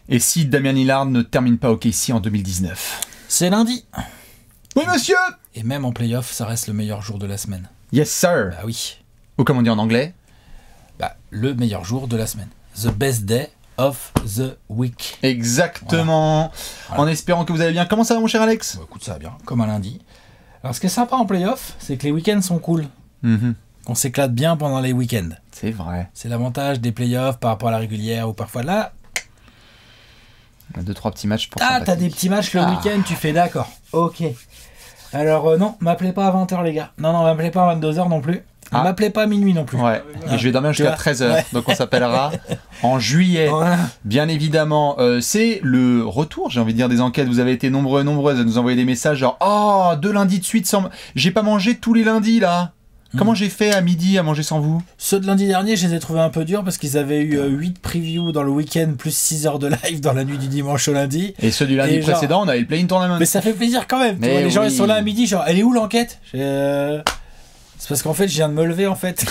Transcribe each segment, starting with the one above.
Et si Damian Lillard ne termine pas au OKC en 2019? C'est lundi. Oui, monsieur. Et même en playoff, ça reste le meilleur jour de la semaine. Yes, sir. Bah oui. Ou comme on dit en anglais? Bah, le meilleur jour de la semaine. The best day of the week. Exactement. Voilà. En espérant que vous allez bien. Comment ça va, mon cher Alex? Bah, écoute, ça va bien, comme un lundi. Alors, ce qui est sympa en playoff, c'est que les week-ends sont cool. On s'éclate bien pendant les week-ends. C'est vrai. C'est l'avantage des playoffs par rapport à la régulière ou parfois là. On a 2-3 petits matchs pour t'as des petits matchs le week-end, tu fais d'accord. Ok. Alors, non, m'appelez pas à 20h, les gars. Non, m'appelez pas à 22h non plus. M'appelez pas à minuit non plus. Ouais. Et je vais dormir jusqu'à 13h. Ouais. Donc on s'appellera en juillet. Voilà. Bien évidemment. C'est le retour, j'ai envie de dire, des enquêtes. Vous avez été nombreux et nombreuses à nous envoyer des messages genre « Oh, 2 lundis de suite sans... J'ai pas mangé tous les lundis là. Comment j'ai fait à midi à manger sans vous ?» Ceux de lundi dernier, je les ai trouvés un peu durs parce qu'ils avaient eu 8 previews dans le week-end plus 6 heures de live dans la nuit du dimanche au lundi. Et ceux du lundi précédent, on avait le play-in tournament. Mais ça fait plaisir quand même. Les gens ils sont là à midi, genre « Elle est où l'enquête ?» C'est parce qu'en fait, je viens de me lever en fait.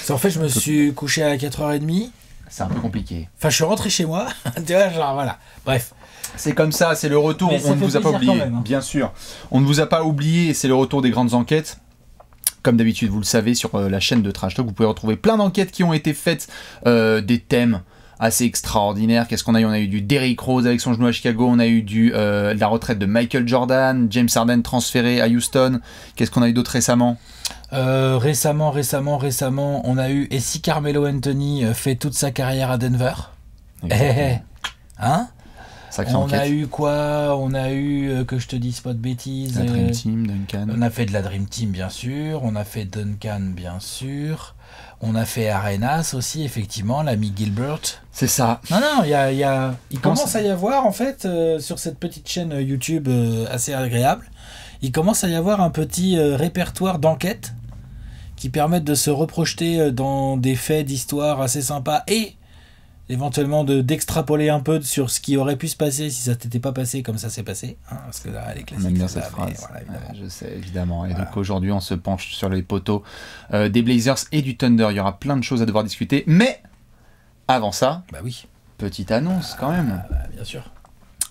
En fait, je me suis couché à 4h30. C'est un peu compliqué. Enfin, je suis rentré chez moi. Tu vois, genre voilà. Bref. C'est comme ça, c'est le retour. On ne vous a pas oublié, même, hein. Bien sûr. On ne vous a pas oublié, c'est le retour des grandes enquêtes. Comme d'habitude, vous le savez, sur la chaîne de Trash Talk, vous pouvez retrouver plein d'enquêtes qui ont été faites, des thèmes assez extraordinaires. Qu'est-ce qu'on a eu? On a eu du Derrick Rose avec son genou à Chicago, on a eu de la retraite de Michael Jordan, James Harden transféré à Houston. Qu'est-ce qu'on a eu d'autre récemment? Récemment, on a eu « Et si Carmelo Anthony fait toute sa carrière à Denver ?» Hein? On a eu quoi? On a eu, que je te dise pas de bêtises... La Dream Team, Duncan. On a fait de la Dream Team, bien sûr. On a fait Duncan, bien sûr. On a fait Arenas aussi, effectivement, l'ami Gilbert. C'est ça. Non, il commence à y avoir, en fait, sur cette petite chaîne YouTube assez agréable, il commence à y avoir un petit répertoire d'enquêtes qui permettent de se reprojeter dans des faits d'histoire assez sympas et éventuellement d'extrapoler un peu sur ce qui aurait pu se passer si ça t'était pas passé comme ça s'est passé, hein, parce que là elle est classique. On aime bien cette phrase. Voilà, je sais évidemment. Et donc aujourd'hui on se penche sur les poteaux des Blazers et du Thunder. Il y aura plein de choses à devoir discuter, mais avant ça, petite annonce quand même. Bien sûr.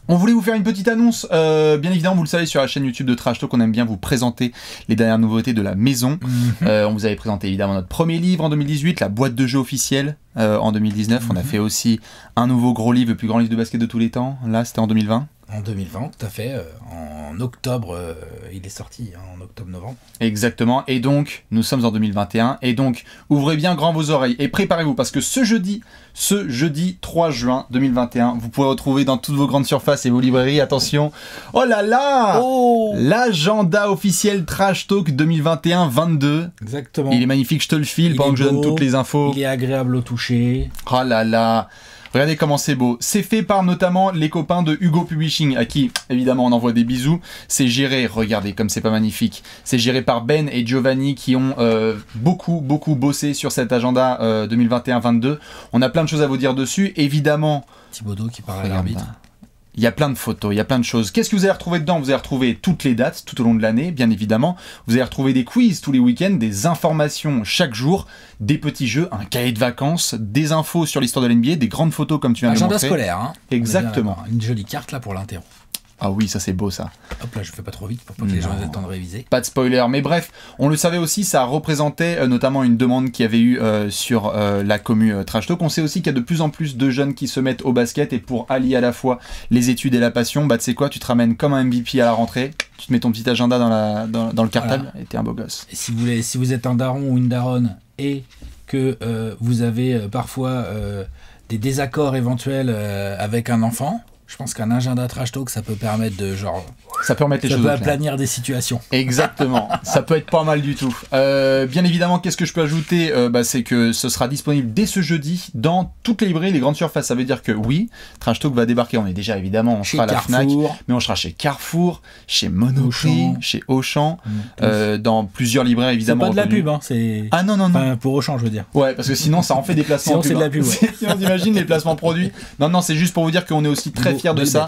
On voulait vous faire une petite annonce, bien évidemment vous le savez sur la chaîne YouTube de Trash Talk, on aime bien vous présenter les dernières nouveautés de la maison. On vous avait présenté évidemment notre premier livre en 2018, la boîte de jeux officielle en 2019, on a fait aussi un nouveau gros livre, le plus grand livre de basket de tous les temps, là c'était en 2020. En 2020, tout à fait, en octobre, il est sorti, hein, en octobre-novembre. Exactement, et donc nous sommes en 2021, et donc ouvrez bien grand vos oreilles et préparez-vous parce que ce jeudi 3 juin 2021, vous pourrez retrouver dans toutes vos grandes surfaces et vos librairies, attention, oh là là, l'agenda officiel Trash Talk 2021-22. Exactement. Il est magnifique, je te le file pendant que je donne toutes les infos. Il est agréable au toucher. Oh là là. Regardez comment c'est beau. C'est fait par notamment les copains de Hugo Publishing, à qui, évidemment, on envoie des bisous. C'est géré, regardez comme c'est pas magnifique. C'est géré par Ben et Giovanni qui ont beaucoup bossé sur cet agenda 2021-22. On a plein de choses à vous dire dessus. Évidemment... Thibaudot qui parle à l'arbitre. Il y a plein de photos, il y a plein de choses. Qu'est-ce que vous allez retrouver dedans? Vous allez retrouver toutes les dates tout au long de l'année, bien évidemment. Vous allez retrouver des quiz tous les week-ends, des informations chaque jour, des petits jeux, un cahier de vacances, des infos sur l'histoire de l'NBA, des grandes photos comme tu viens de le montrer. Agenda scolaire, hein. Exactement. Une jolie carte là pour l'interro. Ah oui, ça c'est beau ça. Hop là, je fais pas trop vite pour pas que les gens aient le temps de réviser. Pas de spoiler, mais bref, on le savait aussi, ça représentait notamment une demande qu'il y avait eu sur la commu Trash Talk. On sait aussi qu'il y a de plus en plus de jeunes qui se mettent au basket et pour allier à la fois les études et la passion, bah tu sais quoi, tu te ramènes comme un MVP à la rentrée, tu te mets ton petit agenda dans le cartable et t'es un beau gosse. Et si vous êtes un daron ou une daronne et que vous avez parfois des désaccords éventuels avec un enfant, je pense qu'un agenda Trash Talk, ça peut permettre de genre Ça peut remettre les choses au clair. Ça peut aplanir des situations. Exactement, ça peut être pas mal du tout. Bien évidemment, qu'est-ce que je peux ajouter c'est que ce sera disponible dès ce jeudi dans toutes les librairies, les grandes surfaces. Ça veut dire que oui, Trash Talk va débarquer. On est déjà évidemment, on sera à la Fnac, mais on sera chez Carrefour, chez Monoprix, chez Auchan, dans plusieurs librairies évidemment. C'est pas de la pub, hein, c'est. Ah non. Enfin, pour Auchan, je veux dire. Ouais, parce que sinon ça en fait des placements. Sinon c'est de la pub. Ouais. Sinon t'imagines les placements produits. Non, c'est juste pour vous dire qu'on est aussi très fiers de ça.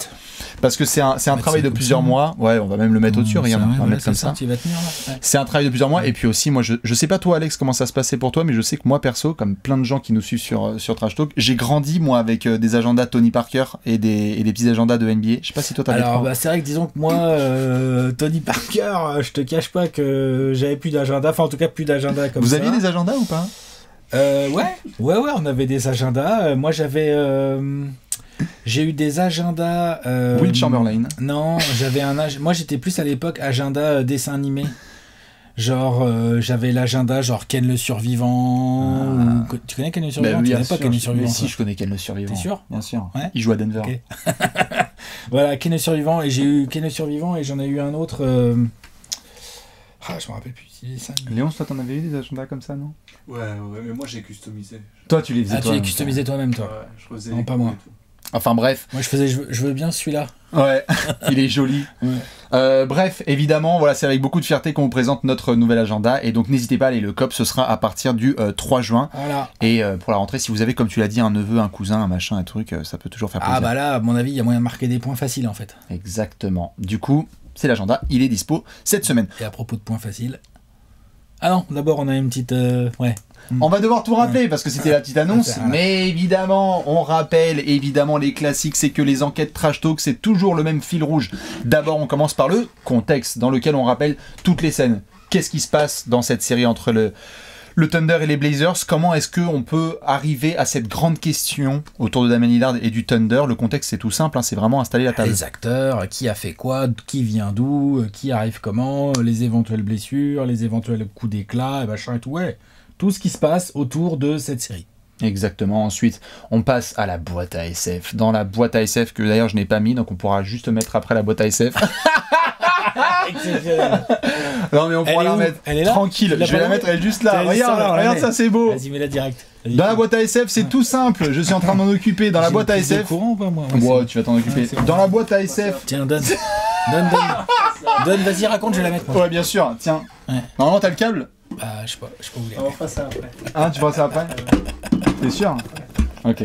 Parce que c'est un travail de plusieurs mois. Ouais, on va même le mettre au-dessus, regarde, on va mettre comme ça. C'est un travail de plusieurs mois. Et puis aussi, moi, je sais pas toi, Alex, comment ça se passait pour toi, mais je sais que moi, perso, comme plein de gens qui nous suivent sur Trash Talk, j'ai grandi, moi, avec des agendas Tony Parker et des petits agendas de NBA. Je sais pas si toi, t'avais. Alors, c'est vrai que disons que moi, Tony Parker, je te cache pas que j'avais plus d'agenda. Enfin, en tout cas, plus d'agenda comme ça. Vous aviez des agendas ou pas? Ouais, on avait des agendas. Moi, j'ai eu des agendas. Will Chamberlain. Non, j'avais moi j'étais plus à l'époque agenda dessin animé. Genre, j'avais l'agenda genre Ken le Survivant. Tu connais Ken le Survivant? Tu connais pas Ken le Survivant? Si, je connais Ken le Survivant. T'es sûr? Bien sûr. Ouais. Il joue à Denver. Okay. Voilà, Ken le Survivant. Et j'ai eu Ken le Survivant et j'en ai eu un autre. Je me rappelle plus. Léon, toi, t'en avais eu des agendas comme ça, non? Ouais, mais moi j'ai customisé. Toi, tu les faisais toi-même. Tu les customisais toi-même, toi? Ouais, je faisais. Non, pas moi. Enfin bref. Moi je veux bien celui-là. Ouais, il est joli. Ouais. Bref, évidemment, voilà, c'est avec beaucoup de fierté qu'on vous présente notre nouvel agenda. Et donc n'hésitez pas à aller, le COP, ce sera à partir du 3 juin. Voilà. Et pour la rentrée, si vous avez, comme tu l'as dit, un neveu, un cousin, un machin, un truc, ça peut toujours faire plaisir. Ah bah là, à mon avis, il y a moyen de marquer des points faciles en fait. Exactement. Du coup, c'est l'agenda, il est dispo cette semaine. Et à propos de points faciles... Ah non, d'abord on a une petite... Ouais. On va devoir tout rappeler parce que c'était la petite annonce, mais évidemment, on rappelle évidemment les classiques, c'est que les enquêtes Trash Talk, c'est toujours le même fil rouge. D'abord, on commence par le contexte, dans lequel on rappelle toutes les scènes. Qu'est-ce qui se passe dans cette série entre le Thunder et les Blazers? Comment est-ce qu'on peut arriver à cette grande question autour de Damian Lillard et du Thunder? Le contexte, c'est tout simple, hein, c'est vraiment installer la table. Les acteurs, qui a fait quoi, qui vient d'où, qui arrive comment, les éventuelles blessures, les éventuels coups d'éclat, et machin et tout, ouais. Tout ce qui se passe autour de cette série. Exactement. Ensuite, on passe à la boîte à SF. Dans la boîte à SF, que d'ailleurs je n'ai pas mis, donc on pourra juste mettre après la boîte à SF. Non mais on pourra la mettre tranquille. Je vais la mettre, elle est juste là. Regarde ça, c'est beau. Vas-y, mets-la direct. Dans la boîte à SF, c'est tout simple. Je suis en train de m'en occuper. Dans la boîte à SF. Courant ou pas, moi ouais, tu vas t'en occuper. Dans la boîte à SF. Tiens, donne, vas-y, raconte, je vais la mettre. Ouais, bien sûr. Tiens. Normalement, t'as le câble. Bah, je sais pas où il est. On fera ça après. Ah, tu feras ça après? T'es sûr? Ok.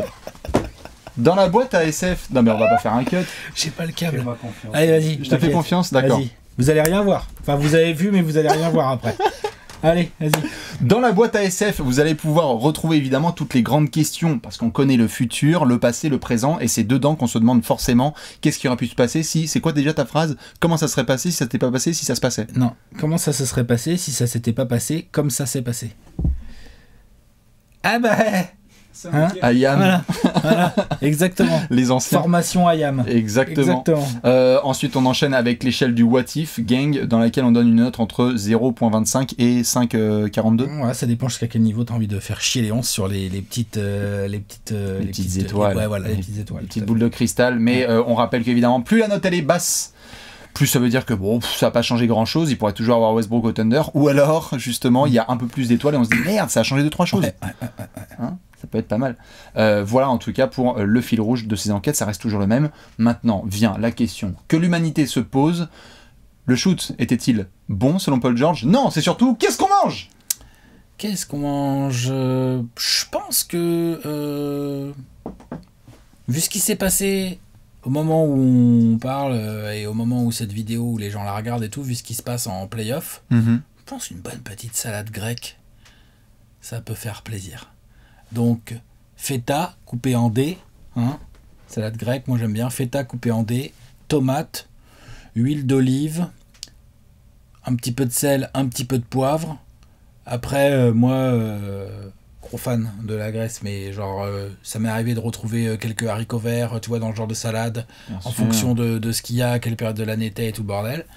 Dans la boîte à SF. Non, mais on va pas faire un cut. J'ai pas le câble. Fais-moi confiance. Allez, vas-y. Je te fais confiance, d'accord. Vas-y. Vous allez rien voir. Enfin, vous avez vu, mais vous allez rien voir après. Allez, vas-y. Dans la boîte à SF, vous allez pouvoir retrouver évidemment toutes les grandes questions, parce qu'on connaît le futur, le passé, le présent, et c'est dedans qu'on se demande forcément qu'est-ce qui aurait pu se passer si... C'est quoi déjà ta phrase? Comment ça serait passé si ça s'était pas passé, si ça se passait? Non, comment ça se serait passé si ça s'était pas passé comme ça s'est passé? Ah bah... Hein? IAM. Voilà, exactement. Les anciens. Formation IAM. Exactement. Ensuite, on enchaîne avec l'échelle du What If Gang, dans laquelle on donne une note entre 0.25 et 5.42. Ouais, ça dépend jusqu'à quel niveau tu as envie de faire chier les 11 sur les petites étoiles. Ouais, voilà, les petites étoiles. Les petites boules de cristal. Mais on rappelle qu'évidemment, plus la note elle est basse, plus ça veut dire que bon, ça n'a pas changé grand chose. Il pourrait toujours avoir Westbrook au Thunder. Ou alors, justement, il y a un peu plus d'étoiles et on se dit merde, ça a changé 2-3 choses. Hein, ça peut être pas mal. Voilà en tout cas pour le fil rouge de ces enquêtes, ça reste toujours le même. Maintenant vient la question que l'humanité se pose. Le shoot était-il bon selon Paul George? Non, c'est surtout qu'est-ce qu'on mange? Qu'est-ce qu'on mange? Je pense que vu ce qui s'est passé au moment où on parle et au moment où cette vidéo, où les gens la regardent et tout, vu ce qui se passe en play-off, je pense une bonne petite salade grecque, ça peut faire plaisir. Donc, feta coupé en dés, hein, salade grecque, moi j'aime bien, feta coupé en dés, tomates, huile d'olive, un petit peu de sel, un petit peu de poivre. Après, moi, gros fan de la Grèce, mais genre, ça m'est arrivé de retrouver quelques haricots verts, tu vois, dans le genre de salade, en fonction de ce qu'il y a, à quelle période de l'année était et tout le bordel.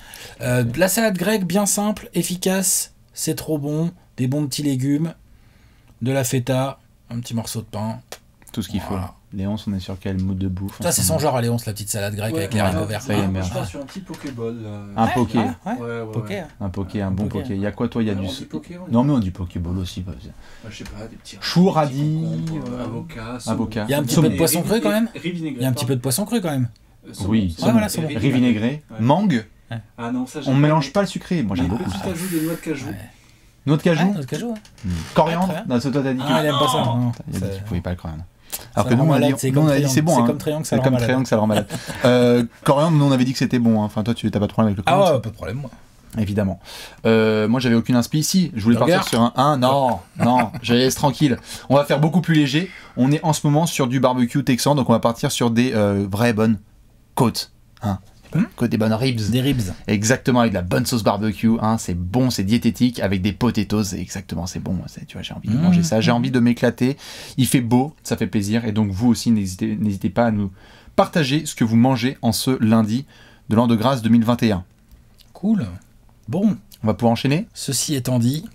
La salade grecque, bien simple, efficace, c'est trop bon, des bons petits légumes, de la feta, un petit morceau de pain. Tout ce qu'il faut. Léonce, on est sur quel mood de bouffe? Ça, c'est son genre à Léonce, la petite salade grecque avec les haricots verts. Ça y est, merde. Je pars sur un petit Pokéball. Un Poké. Ouais. Un Poké, un bon Poké. Il y a quoi, toi? Il y a du. Poké, Non, mais on dit Pokéball aussi. Je sais pas, des petits. Chou, radis. Avocat. Il y a un petit peu de poisson cru quand même. Il Il y a un petit peu de poisson cru quand même. Oui, voilà, c'est bon. riz vinaigré. Mangue. Ah non, ça On mélange pas le sucré. Moi, j'aime beaucoup ça. Petit ajout des noix de cajou. Noix de cajou. Noix de cajou. Coriandre. Non, c'est toi, t'as dit. Ah, il aime pas ça. Non. Il a dit qu'il pouvait pas le coriandre. Alors que nous, on a dit c'est bon. C'est comme Triangle, ça le rend malade. Coriandre, nous, on avait dit que c'était bon. Enfin, toi, tu t'as pas de problème avec le coriandre. Ah ouais, pas de problème, moi. Évidemment. Moi, j'avais aucune inspi ici. Je voulais partir sur un. Non, je laisse tranquille. On va faire beaucoup plus léger. On est en ce moment sur du barbecue texan, donc on va partir sur des vraies bonnes côtes. Côte des bonnes ribs. Des ribs. Exactement, avec de la bonne sauce barbecue. C'est bon, c'est diététique, avec des potatoes. Exactement, c'est bon. Tu vois, j'ai envie de manger ça. J'ai envie de m'éclater. Il fait beau, ça fait plaisir. Et donc, vous aussi, n'hésitez pas à nous partager ce que vous mangez en ce lundi de l'an de grâce 2021. Cool. Bon. On va pouvoir enchaîner. Ceci étant dit.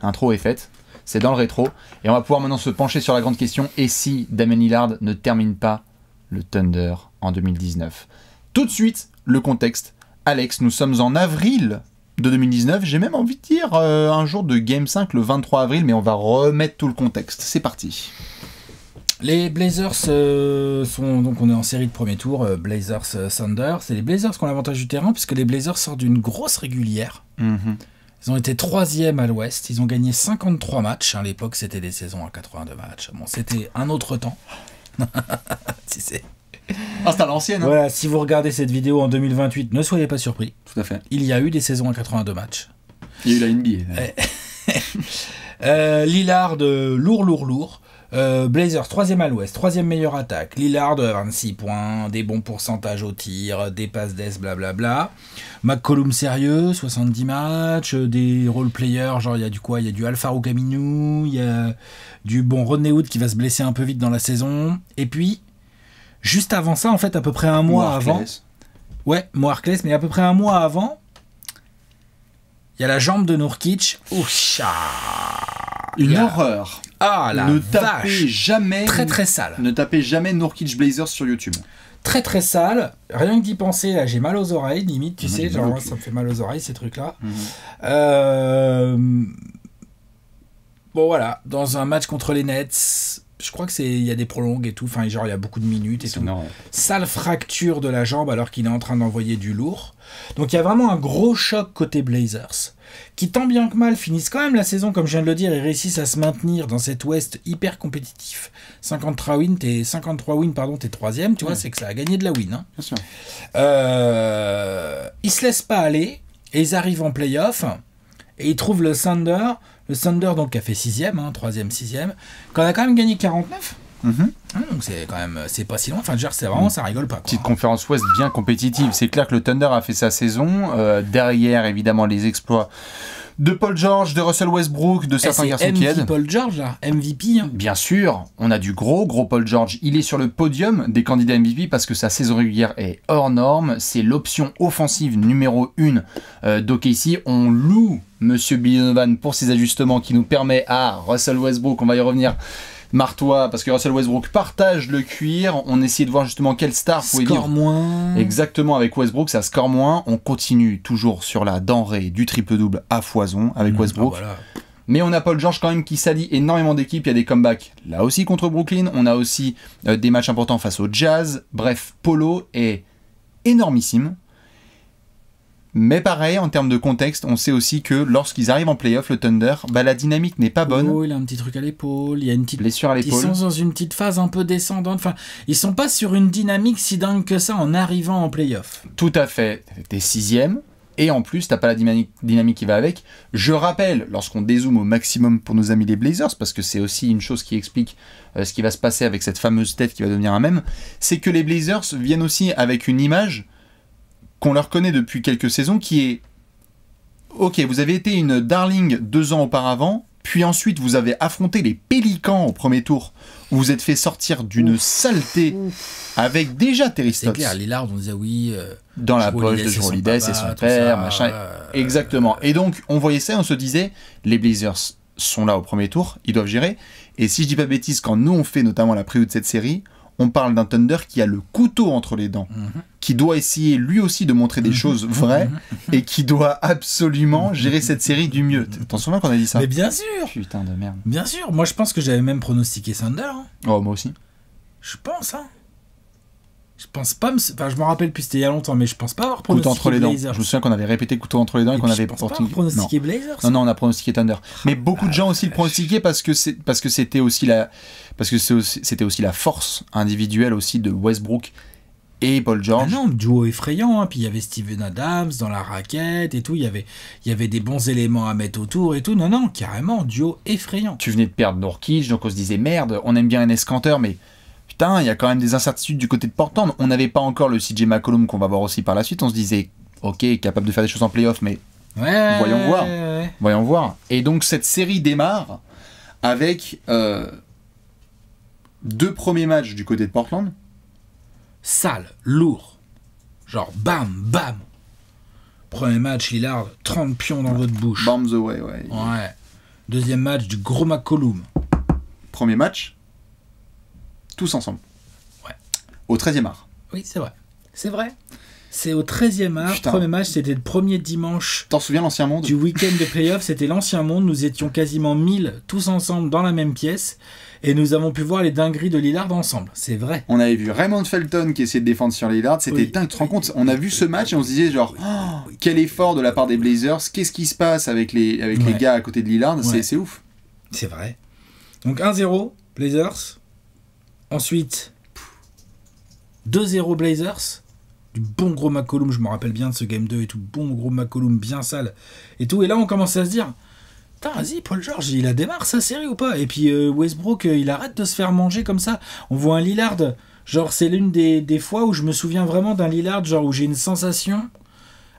Intro est faite. C'est dans le rétro. Et on va pouvoir maintenant se pencher sur la grande question. Et si Damian Lillard ne termine pas le Thunder en 2019 ? Tout de suite, le contexte. Alex, nous sommes en avril de 2019. J'ai même envie de dire un jour de Game 5, le 23 avril, mais on va remettre tout le contexte. C'est parti. Les Blazers sont... Donc on est en série de premier tour, Blazers Thunder. C'est les Blazers qui ont l'avantage du terrain, puisque les Blazers sortent d'une grosse régulière. Ils ont été 3e à l'Ouest. Ils ont gagné 53 matchs. À l'époque, c'était des saisons à 82 matchs. Bon, c'était un autre temps. Si c'est... c'est à l'ancienne. Voilà, si vous regardez cette vidéo en 2028, ne soyez pas surpris. Tout à fait. Il y a eu des saisons à 82 matchs. Il y a eu la NBA. Lillard, lourd. Blazers, 3e à l'Ouest, 3e meilleure attaque. Lillard, 26 points, des bons pourcentages au tir, des passes d'ess, blablabla. McCollum sérieux, 70 matchs, des role-players, genre il y a du quoi? Il y a du Al-Farouq Aminu, il y a du bon Rodney Hood qui va se blesser un peu vite dans la saison. Et puis... Juste avant ça, en fait, à peu près un mois avant... Ouais, Moarkles, mais à peu près un mois avant, il y a la jambe de Nurkic. Une horreur. Ah, la ne vache. Tapez jamais... Très, très sale. Ne tapez jamais Nurkic Blazers sur YouTube. Très, très sale. Rien que d'y penser, là, j'ai mal aux oreilles, limite, tu sais, genre, ça me fait mal aux oreilles, ces trucs-là. Bon, voilà, dans un match contre les Nets... Je crois que il y a des prolongues et tout, enfin genre il y a beaucoup de minutes et tout. Sale fracture de la jambe alors qu'il est en train d'envoyer du lourd. Donc il y a vraiment un gros choc côté Blazers, qui tant bien que mal finissent quand même la saison, comme je viens de le dire, et réussissent à se maintenir dans cet Ouest hyper compétitif. 53 wins, t'es 3e, tu vois, c'est que ça a gagné de la win. Bien sûr. Ils se laissent pas aller, et ils arrivent en play-off, et ils trouvent le Thunder. Le Thunder, donc, qui a fait 6e, 3e, 6e, qu'on a quand même gagné 49. Donc, c'est quand même, c'est pas si loin. Enfin, c'est vraiment, ça rigole pas. Quoi. Petite conférence Ouest bien compétitive. C'est clair que le Thunder a fait sa saison. Derrière, évidemment, les exploits de Paul George, de Russell Westbrook, de certains garçons qui aident. Paul George, là, MVP. Bien sûr, on a du gros Paul George. Il est sur le podium des candidats MVP parce que sa saison régulière est hors norme. C'est l'option offensive numéro 1 d'OKC. On loue Monsieur Billy Donovan pour ses ajustements qui nous permet à Russell Westbrook, on va y revenir, marre-toi, parce que Russell Westbrook partage le cuir. On essayait de voir justement quelle star pouvait score moins. Exactement, avec Westbrook, ça score moins. On continue toujours sur la denrée du triple-double à foison avec Westbrook. Voilà. Mais on a Paul George quand même qui s'allie énormément d'équipes. Il y a des comebacks là aussi contre Brooklyn. On a aussi des matchs importants face au Jazz. Bref, Polo est énormissime. Mais pareil, en termes de contexte, on sait aussi que lorsqu'ils arrivent en play-off, le Thunder, la dynamique n'est pas bonne. Il a un petit truc à l'épaule, il y a une petite blessure à l'épaule. Ils sont dans une petite phase un peu descendante. Enfin, ils sont pas sur une dynamique si dingue que ça en arrivant en play-off. Tout à fait. T'es 6e. Et en plus, t'as pas la dynamique qui va avec. Je rappelle, lorsqu'on dézoome au maximum pour nos amis les Blazers, parce que c'est aussi une chose qui explique ce qui va se passer avec cette fameuse tête qui va devenir un mème, c'est que les Blazers viennent aussi avec une image qu'on leur connaît depuis quelques saisons, qui est ok, vous avez été une darling 2 ans auparavant, puis ensuite vous avez affronté les Pélicans au premier tour, où vous êtes fait sortir d'une saleté avec déjà Terry Stotts. C'est clair, Lillard, on disait oui. Dans la poche de Jrue Holiday, c'est son père, machin. Exactement. Et donc, on voyait ça, on se disait, les Blazers sont là au premier tour, ils doivent gérer. Et si je dis pas de bêtises, quand nous on fait notamment la preview de cette série, on parle d'un Thunder qui a le couteau entre les dents, qui doit essayer lui aussi de montrer des choses vraies et qui doit absolument gérer cette série du mieux. T'en souviens qu'on a dit ça? Mais bien sûr. Putain de merde. Bien sûr. Moi, je pense que j'avais même pronostiqué Thunder. Hein. Oh, moi aussi. Je pense, hein. Je pense pas, enfin je me rappelle plus, c'était il y a longtemps, mais je pense pas avoir pronostiqué couteau entre les Blazers. Dents. Je me souviens qu'on avait répété couteau entre les dents et qu'on avait pronostiqué Blazers. Non, on a pronostiqué Thunder. Mais beaucoup de gens aussi le pronostiquaient parce que c'était aussi la force individuelle aussi de Westbrook et Paul George. Ah non, duo effrayant, hein. Puis il y avait Steven Adams dans la raquette et tout, il y avait des bons éléments à mettre autour et tout. Non, carrément, duo effrayant. Tu venais de perdre Nurkic, donc on se disait merde, on aime bien Enes Kanter, mais putain, il y a quand même des incertitudes du côté de Portland. On n'avait pas encore le CJ McCollum qu'on va voir aussi par la suite. On se disait, ok, capable de faire des choses en playoff, mais voyons voir. Voyons voir. Et donc cette série démarre avec 2 premiers matchs du côté de Portland. Sale, lourd. Genre bam, bam. Premier match, Lillard, 30 pions dans votre bouche. Bam the way, ouais. Deuxième match, du gros McCollum. Premier match, tous ensemble. Ouais. Au 13e art. Oui, c'est vrai. C'est vrai. C'est au 13e art. Putain. Premier match, c'était le premier dimanche. T'en souviens, l'Ancien Monde? Du week-end de playoff, c'était l'Ancien Monde. Nous étions quasiment 1000 tous ensemble dans la même pièce. Et nous avons pu voir les dingueries de Lillard ensemble. C'est vrai. On avait vu Raymond Felton qui essayait de défendre sur Lillard. C'était dingue. Tu te rends compte? On a vu ce match et on se disait genre, quel effort de la part des Blazers. Qu'est-ce qui se passe avec les gars à côté de Lillard? C'est ouf. C'est vrai. Donc 1-0, Blazers. Ensuite, 2-0 Blazers. Du bon gros McCollum, je me rappelle bien de ce game 2 et tout. Bon gros McCollum bien sale et tout. Et là, on commence à se dire, putain, vas-y, Paul George, il a démarré sa série ou pas? Et puis Westbrook, il arrête de se faire manger comme ça. On voit un Lillard, genre, c'est l'une des fois où je me souviens vraiment d'un Lillard, genre, où j'ai une sensation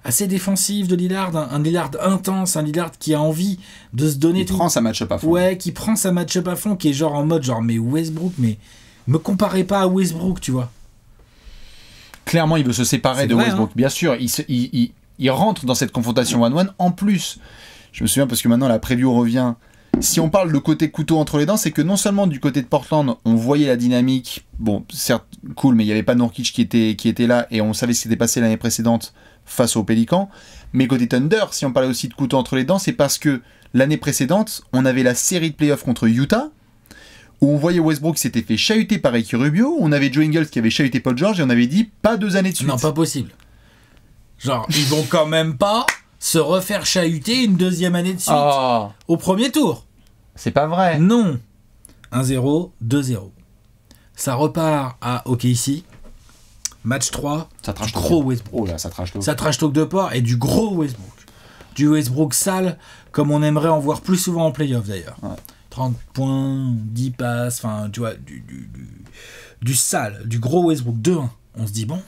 assez défensive de Lillard, un Lillard intense, un Lillard qui a envie de se donner. Qui prend sa match-up à fond. Ouais, qui prend sa match-up à fond, qui est genre en mode, genre, mais Westbrook, mais me comparez pas à Westbrook, tu vois. Clairement, il veut se séparer de Westbrook. Hein. Bien sûr, il rentre dans cette confrontation 1-1. En plus, je me souviens parce que maintenant la preview revient. Si on parle de côté couteau entre les dents, c'est que non seulement du côté de Portland, on voyait la dynamique, bon, certes, cool, mais il n'y avait pas Nurkic qui était là et on savait ce qui s'était passé l'année précédente face aux Pélicans. Mais côté Thunder, si on parlait aussi de couteau entre les dents, c'est parce que l'année précédente, on avait la série de playoffs contre Utah, où on voyait Westbrook qui s'était fait chahuter par Ricky Rubio, on avait Joe Ingles qui avait chahuté Paul George, et on avait dit pas 2 années de suite. Non, pas possible. Genre, ils vont quand même pas se refaire chahuter une 2e année de suite au premier tour. C'est pas vrai. Non. 1-0, 2-0. Ça repart à OKC. Match 3, ça trash gros Westbrook. Oh là, ça trash talk. Ça trash talk de part et du gros Westbrook. Du Westbrook sale, comme on aimerait en voir plus souvent en playoff d'ailleurs. Ouais. 30 points, 10 passes, enfin, tu vois, du sale, du gros Westbrook. 2-1. On se dit, bon,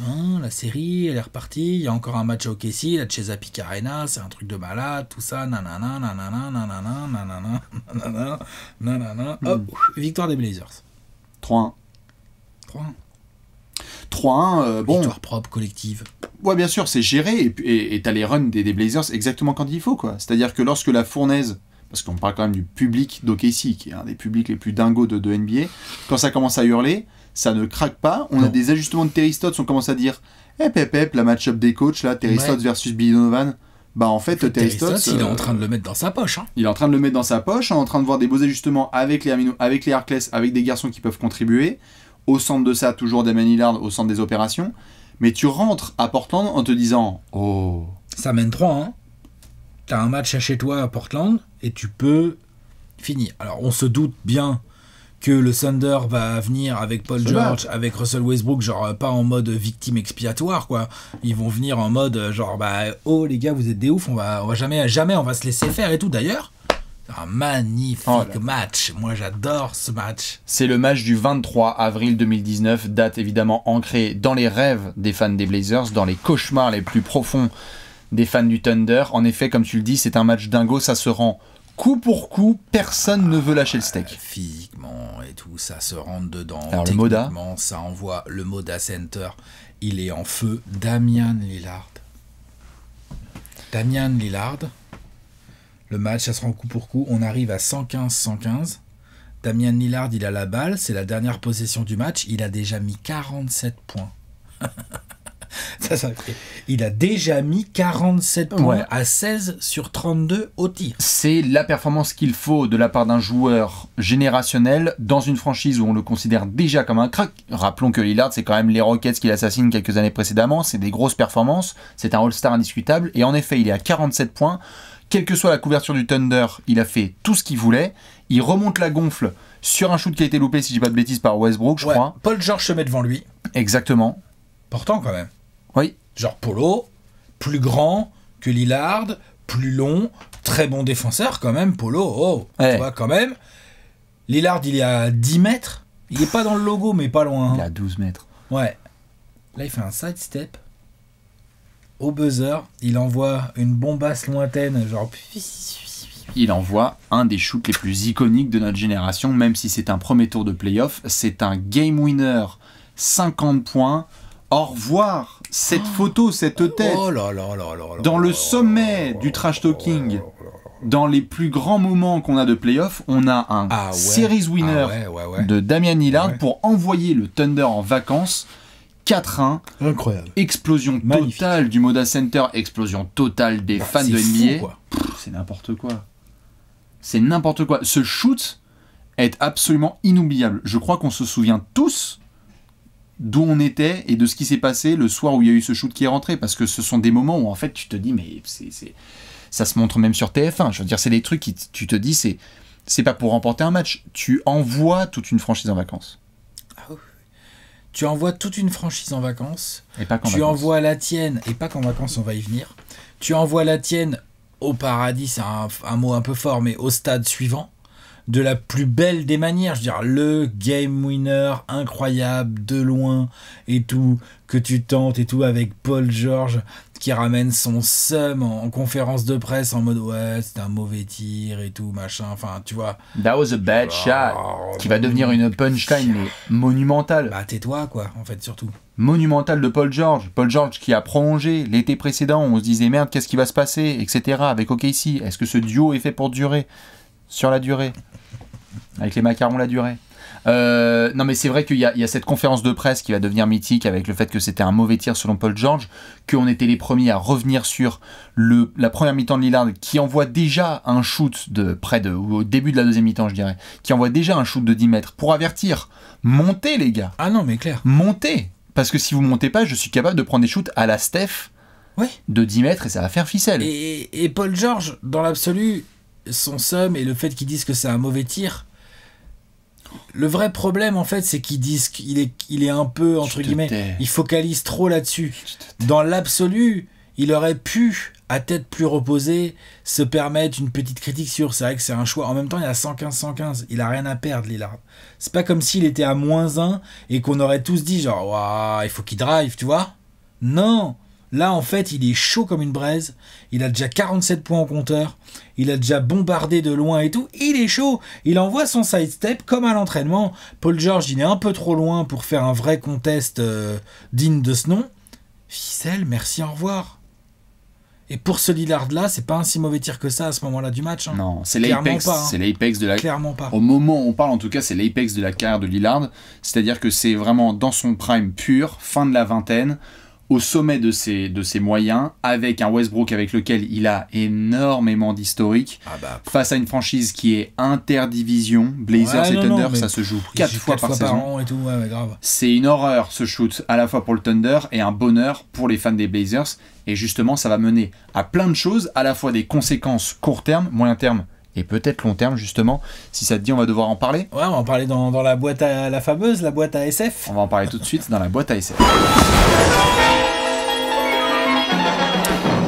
2-1, la série, elle est repartie. Il y a encore un match à OKC, la Chesapeake Arena, c'est un truc de malade, tout ça, nanana, nanana, nanana, nanana, nanana, nanana. Hop, victoire des Blazers. 3-1. 3-1. 3-1, bon. Victoire propre, collective. Ouais, bien sûr, c'est géré, et t'as les runs des Blazers exactement quand il faut, quoi. C'est-à-dire que lorsque la fournaise, parce qu'on parle quand même du public d'OKC, qui est un des publics les plus dingos de NBA, quand ça commence à hurler, ça ne craque pas. On a des ajustements de Terry Stotts, on commence à dire, la match-up des coachs, là, Terry Stotts versus Billy Donovan. Bah en fait, Terry Stotts, il est en train de le mettre dans sa poche. Hein. Il est en train de le mettre dans sa poche, en train de voir des beaux ajustements avec les Harkless, avec des garçons qui peuvent contribuer. Au centre de ça, toujours Damian Lillard au centre des opérations. Mais tu rentres à Portland en te disant, oh. Ça mène 3, hein. T'as un match à chez toi à Portland et tu peux finir. Alors on se doute bien que le Thunder va venir avec Paul George, avec Russell Westbrook, genre pas en mode victime expiatoire, quoi. Ils vont venir en mode genre, oh les gars, vous êtes des oufs, on va jamais on va se laisser faire et tout. D'ailleurs, un magnifique match. Moi, j'adore ce match. C'est le match du 23 avril 2019, date évidemment ancrée dans les rêves des fans des Blazers, dans les cauchemars les plus profonds des fans du Thunder. En effet, comme tu le dis, c'est un match dingo, ça se rend coup pour coup, personne ne veut lâcher le steak. Physiquement et tout, ça se rentre dedans. Alors le Moda, ça envoie le Moda Center. Il est en feu. Damian Lillard. Le match, ça se rend coup pour coup. On arrive à 115-115. Damian Lillard, il a la balle, c'est la dernière possession du match, il a déjà mis 47 points. Il a déjà mis 47 points à 16 sur 32 au tir. C'est la performance qu'il faut de la part d'un joueur générationnel dans une franchise où on le considère déjà comme un crack. Rappelons que Lillard, c'est quand même les Rockets qui l'assassinent quelques années précédemment. C'est des grosses performances. C'est un All-Star indiscutable. Et en effet, il est à 47 points. Quelle que soit la couverture du Thunder, il a fait tout ce qu'il voulait. Il remonte la gonfle sur un shoot qui a été loupé, si je dis pas de bêtises, par Westbrook, je crois. Paul George se met devant lui. Exactement. Pourtant, quand même. Oui. Genre Polo, plus grand que Lillard, plus long, très bon défenseur quand même, Polo, tu vois quand même. Lillard, il est à 10 mètres, il est pas dans le logo, mais pas loin. Il est à 12 mètres. Ouais. Là, il fait un sidestep. Au buzzer, il envoie une bombasse lointaine, genre... Il envoie un des shoots les plus iconiques de notre génération, même si c'est un premier tour de playoff. C'est un game winner, 50 points. Au revoir cette photo, cette tête, dans le sommet du trash talking, dans les plus grands moments qu'on a de playoff, on a un series winner de Damian Lillard pour envoyer le Thunder en vacances. 4-1, incroyable, explosion totale du Moda Center, explosion totale des fans de NBA. C'est n'importe quoi. C'est n'importe quoi. Ce shoot est absolument inoubliable. Je crois qu'on se souvient tous d'où on était et de ce qui s'est passé le soir où il y a eu ce shoot qui est rentré, parce que ce sont des moments où en fait tu te dis mais ça se montre même sur TF1. Je veux dire, c'est des trucs qui tu te dis c'est pas pour remporter un match, tu envoies toute une franchise en vacances. Tu envoies toute une franchise en vacances. Et pas qu'en tu vacances. Envoies la tienne, et pas qu'en vacances, on va y venir. Tu envoies la tienne au paradis, c'est un mot un peu fort, mais au stade suivant, de la plus belle des manières. Je veux dire, le game winner incroyable, de loin, et tout, que tu tentes, et tout, avec Paul George, qui ramène son seum en conférence de presse, en mode, ouais, c'était un mauvais tir, et tout, machin, enfin, tu vois. That was a bad shot, qui va devenir une punchline, mais monumentale. Bah, tais-toi, quoi, en fait, surtout. Monumentale de Paul George. Paul George qui a prolongé l'été précédent, on se disait, merde, qu'est-ce qui va se passer, etc., avec OKC. Est-ce que ce duo est fait pour durer sur la durée? Avec les macarons, la durée. Non, mais c'est vrai qu'il y a cette conférence de presse qui va devenir mythique avec le fait que c'était un mauvais tir selon Paul George, qu'on était les premiers à revenir sur la première mi-temps de Lillard qui envoie déjà un shoot au début de la deuxième mi-temps, je dirais, qui envoie déjà un shoot de 10 mètres pour avertir. Montez, les gars. Ah non, mais clair. Montez. Parce que si vous montez pas, je suis capable de prendre des shoots à la Steph de 10 mètres et ça va faire ficelle. Et Paul George, dans l'absolu, son seum et le fait qu'ils disent que c'est un mauvais tir, le vrai problème en fait c'est qu'ils disent qu'il est un peu entre guillemets, il focalise trop là-dessus. Dans l'absolu, il aurait pu à tête plus reposée se permettre une petite critique sur, c'est vrai que c'est un choix, en même temps il a 115, il a rien à perdre Lillard. C'est pas comme s'il était à -1 et qu'on aurait tous dit genre waouh, il faut qu'il drive, tu vois. Non. Là, en fait, il est chaud comme une braise. Il a déjà 47 points au compteur. Il a déjà bombardé de loin et tout. Il est chaud. Il envoie son sidestep comme à l'entraînement. Paul George, il est un peu trop loin pour faire un vrai contest digne de ce nom. Ficelle, merci, au revoir. Et pour ce Lillard-là, c'est pas un si mauvais tir que ça à ce moment-là du match. Hein. Non, c'est l'apex. Hein. C'est l'apex de la. Clairement pas. Au moment où on parle, en tout cas, c'est l'apex de la carrière de Lillard. C'est-à-dire que c'est vraiment dans son prime pur, fin de la vingtaine, au sommet de ses moyens, avec un Westbrook avec lequel il a énormément d'historique, face à une franchise qui est interdivision, Blazers et Thunder, ça se joue 4 fois par saison. Et tout, ouais, grave. C'est une horreur ce shoot, à la fois pour le Thunder et un bonheur pour les fans des Blazers, et justement ça va mener à plein de choses, à la fois des conséquences court terme, moyen terme, et peut-être long terme justement. Si ça te dit, on va devoir en parler. Ouais, on va en parler dans la boîte à la fameuse, la boîte à SF. On va en parler tout de suite dans la boîte à SF.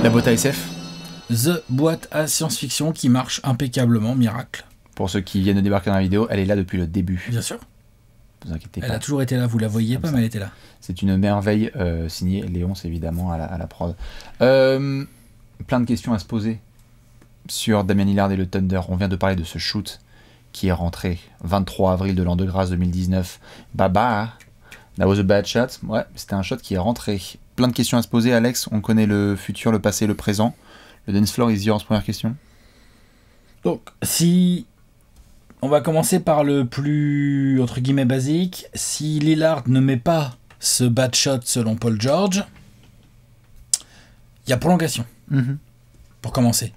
La boîte à SF. The boîte à science-fiction qui marche impeccablement, miracle. Pour ceux qui viennent de débarquer dans la vidéo, elle est là depuis le début. Bien sûr. Vous inquiétez pas. Elle a toujours été là, vous la voyiez pas, mais elle était là. C'est une merveille signée Léonce évidemment à la prod. Plein de questions à se poser sur Damian Lillard et le Thunder. On vient de parler de ce shoot qui est rentré 23 avril de l'an de grâce 2019. Baba, that was a bad shot. Ouais, c'était un shot qui est rentré. Plein de questions à se poser, Alex. On connaît le futur, le passé, le présent. Le dance floor is yours, première question. Donc, si On va commencer par le plus, entre guillemets, basique. Si Lillard ne met pas ce bad shot selon Paul George, il y a prolongation. Pour commencer.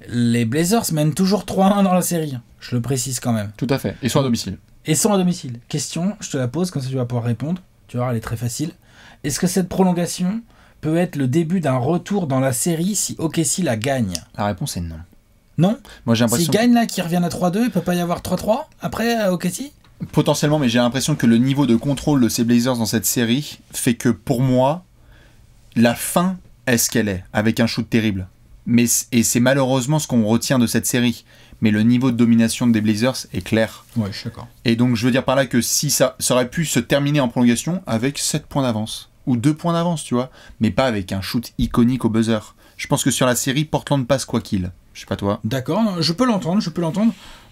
Les Blazers mènent toujours 3-1 dans la série. Je le précise quand même. Tout à fait. Et sont à domicile. Et sont à domicile. Question, je te la pose, comme ça tu vas pouvoir répondre. Tu vas voir, elle est très facile. Est-ce que cette prolongation peut être le début d'un retour dans la série si OKC la gagne? La réponse est non. Non? Moi j'ai l'impression. S'ils gagnent là, qu'ils reviennent à 3-2, il peut pas y avoir 3-3 après à OKC? Potentiellement, mais j'ai l'impression que le niveau de contrôle de ces Blazers dans cette série fait que pour moi, la fin est ce qu'elle est, avec un shoot terrible. Et c'est malheureusement ce qu'on retient de cette série. Mais le niveau de domination des Blazers est clair. Ouais, je suis d'accord. Et donc je veux dire par là que si ça aurait pu se terminer en prolongation avec 7 points d'avance. Ou 2 points d'avance, tu vois. Mais pas avec un shoot iconique au buzzer. Je pense que sur la série, Portland passe quoi qu'il. Je sais pas toi. D'accord, je peux l'entendre.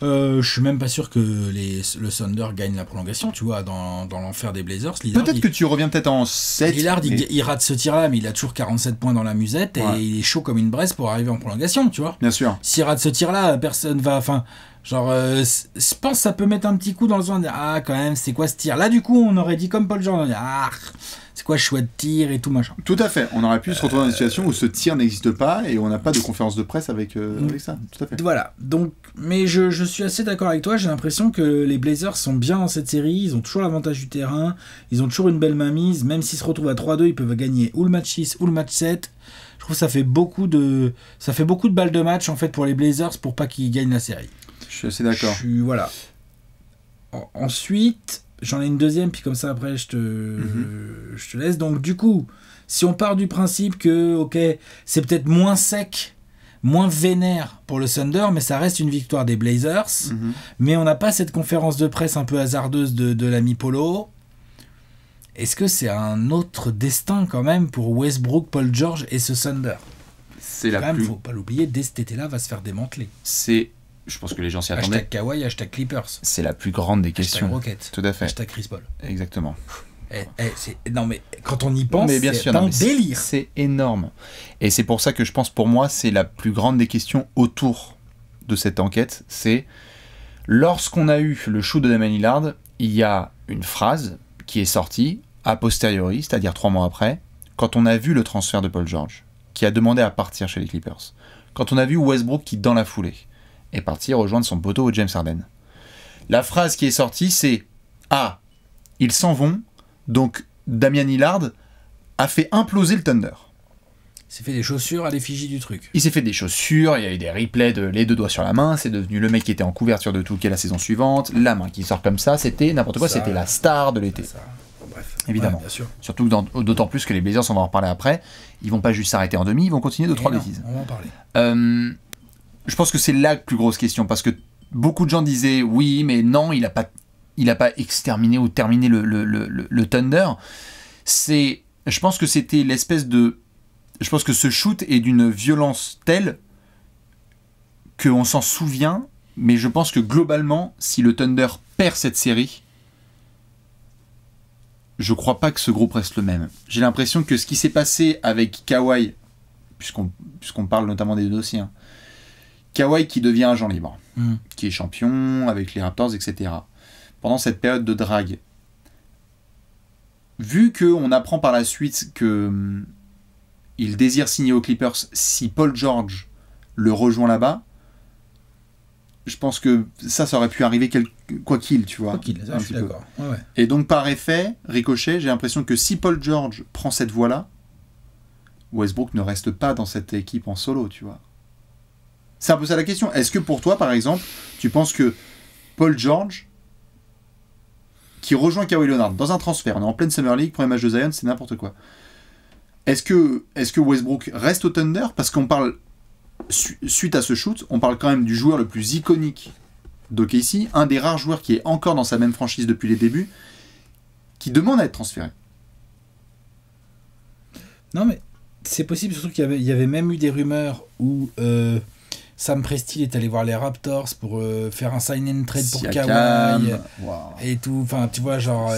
Je suis même pas sûr que le Thunder gagne la prolongation, tu vois, dans l'enfer des Blazers. Peut-être que tu reviens peut-être en 7. Lillard, il rate ce tir-là, mais il a toujours 47 points dans la musette et il est chaud comme une braise pour arriver en prolongation, tu vois. Bien sûr. S'il rate ce tir-là, personne va... Enfin, genre, je pense que ça peut mettre un petit coup dans le sens de dire, ah, quand même, c'est quoi ce tir? Là, du coup, on aurait dit comme Paul George, on aurait dit, ah, c'est quoi chouette tir et tout, machin. Tout à fait. On aurait pu se retrouver dans une situation où ce tir n'existe pas et on n'a pas de conférence de presse avec ça. Tout à fait. Voilà. Donc, mais je suis assez d'accord avec toi. J'ai l'impression que les Blazers sont bien dans cette série. Ils ont toujours l'avantage du terrain. Ils ont toujours une belle mainmise. Même s'ils se retrouvent à 3-2, ils peuvent gagner ou le match 6 ou le match 7. Je trouve que ça fait beaucoup de balles de match en fait pour les Blazers pour pas qu'ils gagnent la série. Je suis assez d'accord. Voilà. Ensuite, j'en ai une deuxième, puis comme ça après je te laisse. Donc du coup, si on part du principe que ok, c'est peut-être moins sec, moins vénère pour le Thunder, mais ça reste une victoire des Blazers. Mais on n'a pas cette conférence de presse un peu hasardeuse de l'ami Polo. Est-ce que c'est un autre destin quand même pour Westbrook, Paul George et ce Thunder? C'est quand même, faut pas l'oublier, dès cet été-là va se faire démanteler. Je pense que les gens s'y attendaient. Hashtag Kawhi, hashtag Clippers. C'est la plus grande des questions. Hashtag Rocket. Tout à fait. Hashtag Chris Paul. Exactement. Non mais quand on y pense, mais bien sûr, c'est un délire. C'est énorme. Et c'est pour ça que je pense, pour moi, c'est la plus grande des questions autour de cette enquête. C'est lorsqu'on a eu le shoot de Damian Lillard, il y a une phrase qui est sortie a posteriori, c'est-à-dire 3 mois après, quand on a vu le transfert de Paul George, qui a demandé à partir chez les Clippers. Quand on a vu Westbrook qui, dans la foulée, est parti rejoindre son poteau James Harden. La phrase qui est sortie, c'est « Ah, ils s'en vont, donc Damian Lillard a fait imploser le Thunder. » Il s'est fait des chaussures à l'effigie du truc. Il s'est fait des chaussures, il y a eu des replays de les 2 doigts sur la main, c'est devenu le mec qui était en couverture de tout, qui est la saison suivante, la main qui sort comme ça, c'était n'importe quoi, c'était la star de l'été. Bref, évidemment. Ouais, bien sûr. Surtout que d'autant plus que les Blazers, on va en reparler après, ils vont pas juste s'arrêter en demi, ils vont continuer 2-3 bêtises. On va en parler. Je pense que c'est la plus grosse question, parce que beaucoup de gens disaient oui, mais non, il a pas exterminé ou terminé le Thunder. Je pense que c'était l'espèce de... Je pense que ce shoot est d'une violence telle qu'on s'en souvient, mais je pense que globalement, si le Thunder perd cette série, je crois pas que ce groupe reste le même. J'ai l'impression que ce qui s'est passé avec Kawhi, puisqu'on parle notamment des deux dossiers, Kawhi qui devient agent libre, qui est champion avec les Raptors, etc. Pendant cette période de drague, vu qu'on apprend par la suite que il désire signer aux Clippers si Paul George le rejoint là-bas, je pense que ça aurait pu arriver quoi qu'il, tu vois. Quoi qu'il, ça, je suis d'accord. Ouais. Et donc par effet, ricochet, j'ai l'impression que si Paul George prend cette voie-là, Westbrook ne reste pas dans cette équipe en solo, tu vois. C'est un peu ça la question. Est-ce que pour toi, par exemple, tu penses que Paul George, qui rejoint Kawhi Leonard dans un transfert, on est en pleine Summer League, premier match de Zion, c'est n'importe quoi. Est-ce que Westbrook reste au Thunder? Parce qu'on parle, suite à ce shoot, on parle quand même du joueur le plus iconique d'OKC, un des rares joueurs qui est encore dans sa même franchise depuis les débuts, qui demande à être transféré. Non mais c'est possible, surtout qu'il y avait même eu des rumeurs où Sam Presti est allé voir les Raptors pour faire un sign and trade pour Kawhi et tout, enfin tu vois genre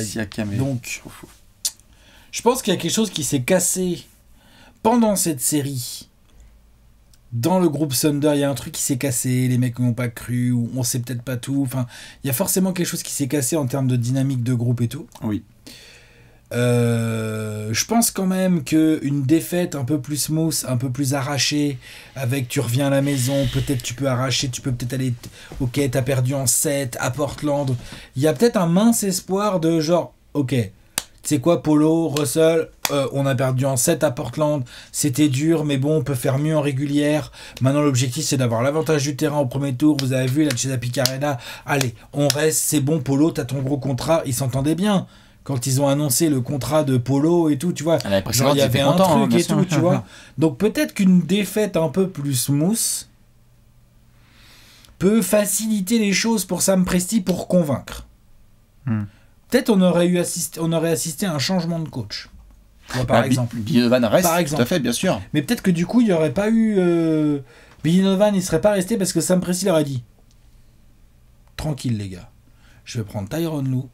donc je pense qu'il y a quelque chose qui s'est cassé pendant cette série dans le groupe Thunder, il y a un truc qui s'est cassé, les mecs n'ont pas cru, ou on sait peut-être pas tout. Enfin, il y a forcément quelque chose qui s'est cassé en termes de dynamique de groupe et tout. Oui. Je pense quand même qu'une défaite un peu plus smooth, un peu plus arrachée, avec tu reviens à la maison, peut-être tu peux arracher, tu peux peut-être aller, ok, t'as perdu en 7 à Portland. Il y a peut-être un mince espoir de genre, ok, tu sais quoi, Polo, Russell, on a perdu en 7 à Portland, c'était dur, mais bon, on peut faire mieux en régulière. Maintenant, l'objectif, c'est d'avoir l'avantage du terrain au premier tour. Vous avez vu, la Chesapeake Arena, allez, on reste, c'est bon, Polo, t'as ton gros contrat. Ils s'entendaient bien. Quand ils ont annoncé le contrat de Polo et tout, tu vois, genre, il y avait un truc et tout, tu vois. Donc peut-être qu'une défaite un peu plus smooth peut faciliter les choses pour Sam Presti pour convaincre. Peut-être on aurait assisté à un changement de coach. Moi, par exemple. Billy Donovan reste, par exemple. tout à fait, bien sûr. Mais peut-être que du coup, il n'y aurait pas eu... Billy Donovan, il ne serait pas resté parce que Sam Presti leur a dit « Tranquille, les gars. Je vais prendre Tyronn Lue.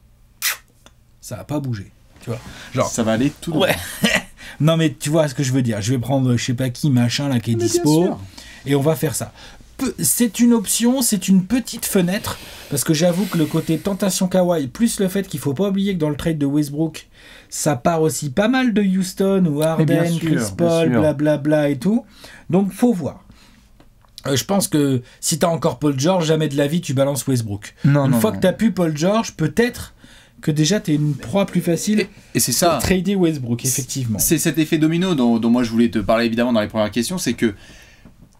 Ça va pas bouger. » Tu vois, genre, ça va aller tout droit. Ouais. Non, mais tu vois ce que je veux dire. Je vais prendre, je sais pas qui, machin, là, qui est dispo. Et on va faire ça. C'est une option, c'est une petite fenêtre. Parce que j'avoue que le côté tentation Kawhi, plus le fait qu'il faut pas oublier que dans le trade de Westbrook, ça part aussi pas mal de Houston ou Harden, Chris Paul, blablabla et tout. Donc, faut voir. Je pense que si t'as encore Paul George, jamais de la vie tu balances Westbrook. Une fois que t'as pu Paul George, peut-être que déjà t'es une proie plus facile et c'est ça, pour trader Westbrook, effectivement. C'est cet effet domino dont moi je voulais te parler évidemment dans les premières questions, c'est que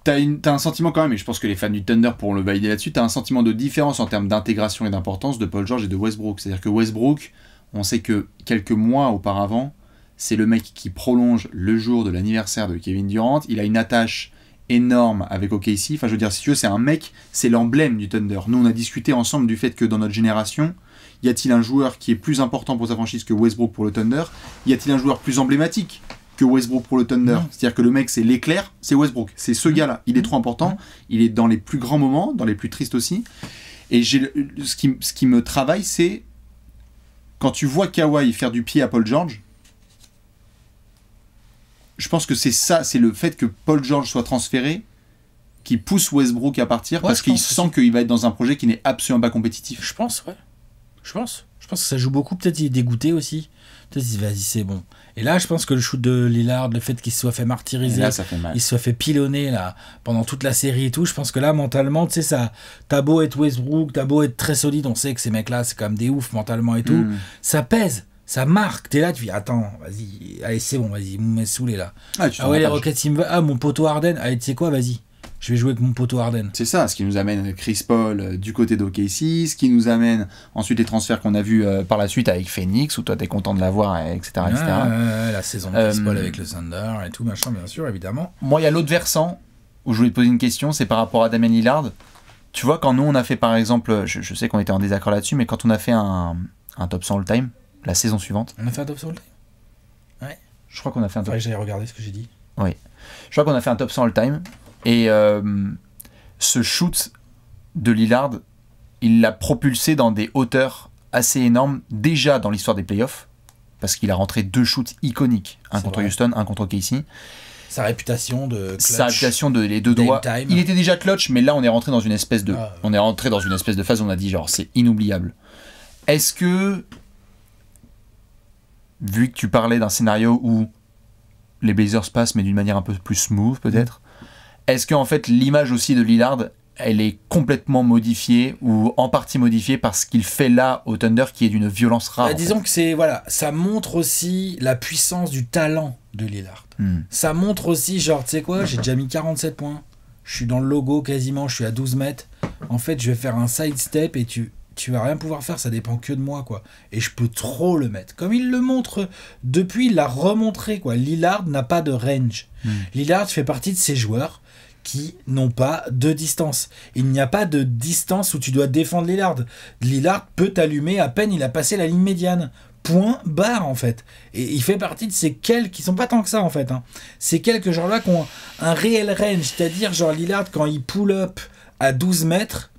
t'as un sentiment quand même, et je pense que les fans du Thunder pourront le valider là-dessus, t'as un sentiment de différence en termes d'intégration et d'importance de Paul George et de Westbrook. C'est-à-dire que Westbrook, on sait que quelques mois auparavant, c'est le mec qui prolonge le jour de l'anniversaire de Kevin Durant, il a une attache énorme avec OKC, enfin je veux dire, si tu veux, c'est un mec, c'est l'emblème du Thunder. Nous on a discuté ensemble du fait que dans notre génération, y a-t-il un joueur qui est plus important pour sa franchise que Westbrook pour le Thunder? Y a-t-il un joueur plus emblématique que Westbrook pour le Thunder? C'est-à-dire que le mec, c'est l'éclair, c'est Westbrook. C'est ce gars-là. Il est trop important. Il est dans les plus grands moments, dans les plus tristes aussi. Et ce qui me travaille, c'est quand tu vois Kawhi faire du pied à Paul George, je pense que c'est ça, c'est le fait que Paul George soit transféré qui pousse Westbrook à partir, parce qu'il sent qu'il va être dans un projet qui n'est absolument pas compétitif. Je pense, ouais. Je pense que ça joue beaucoup. Peut-être il est dégoûté aussi. Peut-être il se dit, vas-y, c'est bon. Et là, je pense que le shoot de Lillard, le fait qu'il se soit fait martyriser, là, ça fait mal. Il se soit fait pilonner là, pendant toute la série et tout, je pense que là, mentalement, tu sais, ça, t'as beau être Westbrook, t'as beau être très solide, on sait que ces mecs-là, c'est quand même des oufs mentalement et tout, ça pèse, ça marque. T'es là, tu dis, attends, vas-y, allez, c'est bon, vas-y, vous me saoulez là. Ah ouais, les Rockets, il me va. Ah, mon poteau Harden, allez, tu sais quoi, vas-y. Je vais jouer avec mon poteau Harden. C'est ça, ce qui nous amène Chris Paul du côté d'OKC, ce qui nous amène ensuite les transferts qu'on a vus par la suite avec Phoenix, où toi t'es content de l'avoir, etc. La saison de Chris Paul avec le Thunder et tout, machin, bien sûr, évidemment. Moi, il y a l'autre versant où je voulais te poser une question, c'est par rapport à Damian Lillard. Tu vois, quand nous on a fait par exemple, je sais qu'on était en désaccord là-dessus, mais quand on a fait un top 100 all-time, la saison suivante. On a fait un top 100 all-time ? Ouais. Je crois qu'on a fait un top 100. J'allais regarder ce que j'ai dit. Oui. Je crois qu'on a fait un top 100 all-time. Et ce shoot de Lillard, il l'a propulsé dans des hauteurs assez énormes, déjà dans l'histoire des playoffs, parce qu'il a rentré 2 shoots iconiques, un contre Houston, un contre OKC. Sa réputation de clutch. Sa réputation de les 2 doigts. Time. Il était déjà clutch, mais là on est rentré dans une espèce de, phase où on a dit genre c'est inoubliable. Est-ce que, vu que tu parlais d'un scénario où les Blazers passent mais d'une manière un peu plus smooth peut-être, est-ce qu'en fait l'image aussi de Lillard, elle est complètement modifiée ou en partie modifiée par ce qu'il fait là au Thunder qui est d'une violence rare? Disons que ça montre aussi la puissance du talent de Lillard. Ça montre aussi, genre, tu sais quoi, j'ai déjà mis 47 points, je suis dans le logo quasiment, je suis à 12 mètres, en fait je vais faire un sidestep et tu vas rien pouvoir faire, ça dépend que de moi, quoi. Et je peux trop le mettre. Comme il le montre depuis, il l'a remontré, quoi. Lillard n'a pas de range. Lillard fait partie de ces joueurs qui n'ont pas de distance. Il n'y a pas de distance où tu dois défendre Lillard. Lillard peut t'allumer à peine il a passé la ligne médiane. Point barre, en fait. Et il fait partie de ces quelques qui sont pas tant que ça, en fait. Ces quelques gens-là qui ont un réel range. C'est-à-dire, genre, Lillard, quand il pull up à 12 mètres,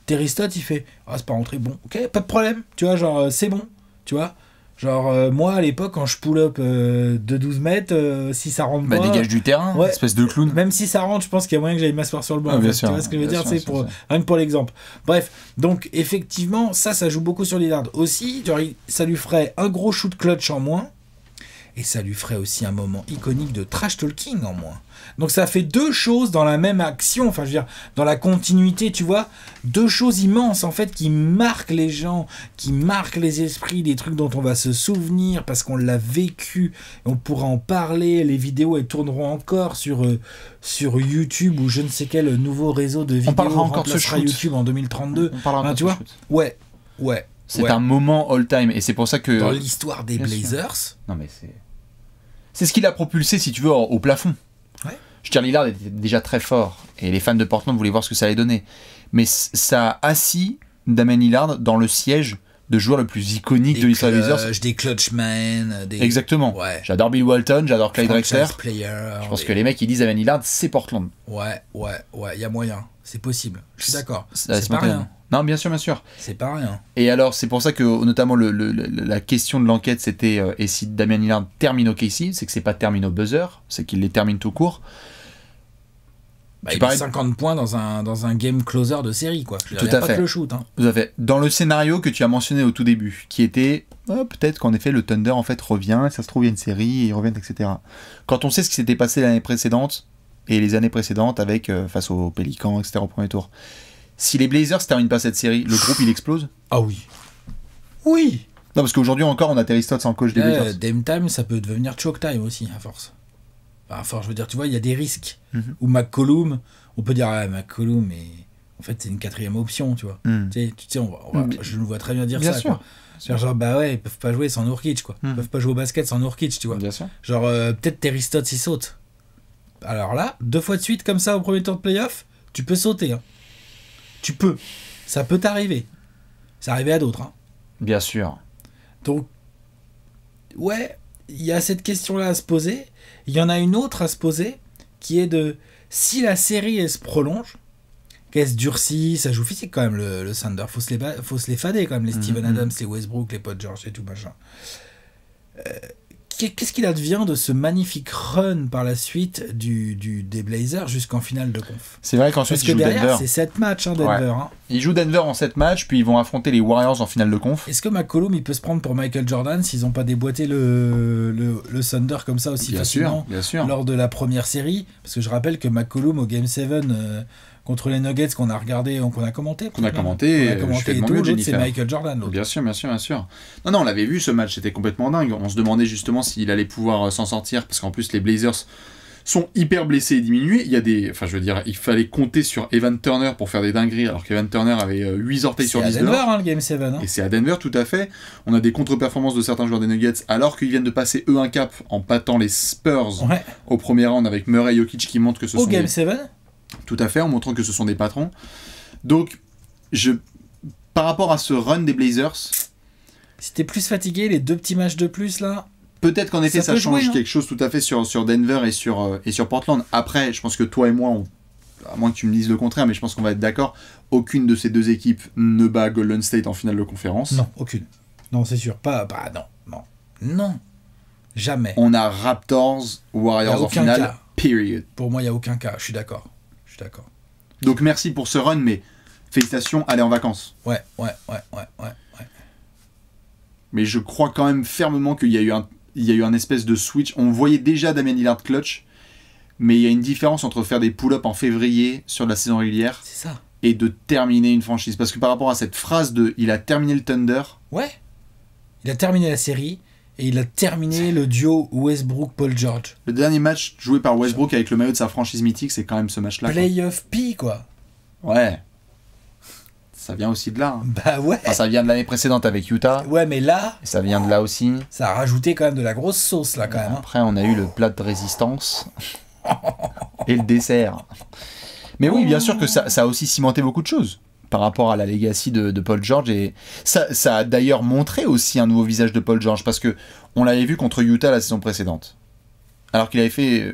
Terry Stotts, il fait « Ah, c'est pas rentré. Bon, ok, pas de problème. » Tu vois, genre, c'est bon. Tu vois, Genre, moi, à l'époque, quand je pull-up de 12 mètres, si ça rentre pas... dégage du terrain, espèce de clown. Même si ça rentre, je pense qu'il y a moyen que j'aille m'asseoir sur le banc. Bien sûr, tu vois ce que je veux dire, sûr, rien que pour l'exemple. Bref, donc, effectivement, ça joue beaucoup sur Lillard. Aussi, genre, ça lui ferait un gros shoot clutch en moins, et ça lui ferait aussi un moment iconique de trash talking en moins. Donc ça fait deux choses dans la même action, enfin je veux dire, dans la continuité, tu vois, deux choses immenses en fait qui marquent les gens, qui marquent les esprits, des trucs dont on va se souvenir parce qu'on l'a vécu, on pourra en parler, les vidéos elles tourneront encore sur YouTube ou je ne sais quel nouveau réseau de vidéos. On parlera encore de ce shoot. YouTube en 2032. On parlera encore tu vois. Ouais. C'est un moment all-time et c'est pour ça que... Dans l'histoire des Blazers... Sûr. Non mais c'est ce qui l'a propulsé, si tu veux, au plafond. Ouais. Je veux dire, Lillard était déjà très fort et les fans de Portland voulaient voir ce que ça allait donner. Mais ça a assis Damian Lillard dans le siège de joueur le plus iconique de l'histoire des Blazers. Des clutchmen. Exactement. Ouais. J'adore Bill Walton, j'adore Clyde Drexler. Je pense que les mecs, ils disent Damian Lillard, c'est Portland. Ouais, il y a moyen. C'est possible. Je suis d'accord. C'est pas rien. Non, bien sûr. C'est pas rien. Et alors, c'est pour ça que, notamment, la question de l'enquête, c'était et si Damian Lillard termine au KC, c'est que c'est pas termine au buzzer, c'est qu'il les termine tout court. Il a 50 points dans un game closer de série, quoi. Tout à fait. Pas que le shoot. Hein. Tout à fait. Dans le scénario que tu as mentionné au tout début, qui était peut-être qu'en effet le Thunder en fait revient, ça se trouve il y a une série, et ils reviennent, etc. Quand on sait ce qui s'était passé l'année précédente et les années précédentes avec face aux Pélicans, etc. au premier tour. Si les Blazers terminent pas cette série, le groupe il explose. Ah oui. Oui. Non, parce qu'aujourd'hui encore on a Terry Stotts en coach des Blazers. Dame time, ça peut devenir choke time aussi à force. Enfin, je veux dire, tu vois, il y a des risques. Ou McCollum, on peut dire, McCollum, mais en fait, c'est une quatrième option, tu vois. Tu sais, je nous vois très bien dire bien ça. Sûr. Quoi. Genre, ils peuvent pas jouer sans Nurkic, quoi. Ils peuvent pas jouer au basket sans Nurkic, tu vois. Bien sûr. Genre, peut-être Terry Stotts, il saute. Alors là, 2 fois de suite, comme ça, au premier tour de playoff, tu peux sauter. Hein. Tu peux. Ça peut t'arriver. C'est arrivé à d'autres. Hein. Bien sûr. Donc, ouais, il y a cette question-là à se poser. Il y en a une autre à se poser, qui est de si la série elle se prolonge, qu'elle se durcit, ça joue physique quand même le Thunder, faut se les fader quand même, les Steven Adams, les Westbrook, les Paul George et tout machin. Qu'est-ce qu'il advient de ce magnifique run par la suite des Blazers jusqu'en finale de conf? C'est vrai qu'ensuite ils jouent Denver. Parce que derrière, c'est 7 matchs, Denver. Ouais. Hein. Ils jouent Denver en 7 matchs, puis ils vont affronter les Warriors en finale de conf. Est-ce que McCollum il peut se prendre pour Michael Jordan s'ils n'ont pas déboîté le Thunder comme ça aussi facilement bien sûr. Lors de la première série? Parce que je rappelle que McCollum au Game 7 contre les Nuggets qu'on a regardé, qu'on a commenté. On a commenté et tout, l'autre c'est Michael Jordan. L'autre. Bien sûr. Non, on l'avait vu ce match, c'était complètement dingue. On se demandait justement s'il allait pouvoir s'en sortir, parce qu'en plus les Blazers sont hyper blessés et diminués. Il fallait compter sur Evan Turner pour faire des dingueries, alors qu'Evan Turner avait 8 orteils sur 10 C'est à Denver, le Game 7. Hein. Et c'est à Denver, tout à fait. On a des contre-performances de certains joueurs des Nuggets, alors qu'ils viennent de passer eux un cap en battant les Spurs au premier round avec Murray et Jokic qui montrent que ce sont Game 7 Tout à fait, en montrant que ce sont des patrons. Donc, par rapport à ce run des Blazers... Si t'es plus fatigué, les 2 petits matchs de plus, là... Peut-être qu'en effet, ça change quelque chose tout à fait sur Denver et sur Portland. Après, je pense que toi et moi, à moins que tu me dises le contraire, mais je pense qu'on va être d'accord, aucune de ces deux équipes ne bat Golden State en finale de conférence. Non, aucune. Non, c'est sûr. Non. Jamais. On a Raptors, Warriors en finale, cas. Period. Pour moi, il n'y a aucun cas. Je suis d'accord. Donc merci pour ce run, mais félicitations, allez en vacances. Ouais. Mais je crois quand même fermement qu'il y a eu un espèce de switch. On voyait déjà Damian Lillard clutch, mais il y a une différence entre faire des pull-ups en février sur la saison régulière et de terminer une franchise. Parce que par rapport à cette phrase de « il a terminé le Thunder », ouais, il a terminé la série et il a terminé le duo Westbrook-Paul George. Le dernier match joué par Westbrook avec le maillot de sa franchise mythique, c'est quand même ce match-là. Playoff P, quoi. Ouais. Ça vient aussi de là. Hein. Bah ouais. Enfin, ça vient de l'année précédente avec Utah. Ouais, mais là... Et ça vient de là aussi. Ça a rajouté quand même de la grosse sauce, là, quand même. Après, on a eu le plat de résistance et le dessert. Mais oui, bien sûr que ça a aussi cimenté beaucoup de choses par rapport à la legacy de Paul George. Et ça a d'ailleurs montré aussi un nouveau visage de Paul George, parce que on l'avait vu contre Utah la saison précédente, alors qu'il avait fait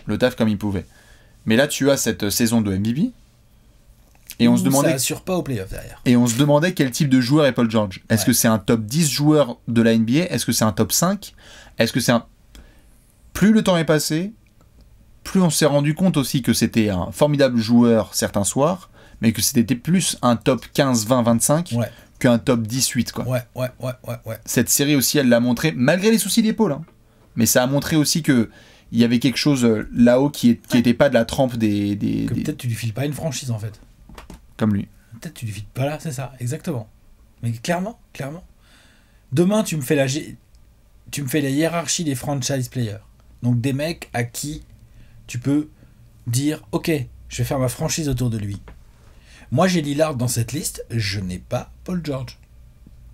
le taf comme il pouvait. Mais là, tu as cette saison de MVP, Et on se demandait, ça assure pas au playoff derrière. Et on se demandait quel type de joueur est Paul George. Est-ce que c'est un top 10 joueur de la NBA? Est-ce que c'est un top 5? Est-ce que c'est un... Plus le temps est passé, plus on s'est rendu compte aussi que c'était un formidable joueur certains soirs, mais que c'était plus un top 15, 20, 25 qu'un top 18, quoi. Ouais. Cette série aussi, elle l'a montré, malgré les soucis d'épaule, hein. Mais ça a montré aussi que il y avait quelque chose là-haut qui était pas de la trempe des... Peut-être tu lui files pas une franchise, en fait. Comme lui. Peut-être tu lui files pas là, c'est ça, exactement. Mais clairement. Demain, tu me fais la hiérarchie des franchise players. Donc des mecs à qui tu peux dire, ok, je vais faire ma franchise autour de lui. Moi, j'ai Lillard dans cette liste, je n'ai pas Paul George.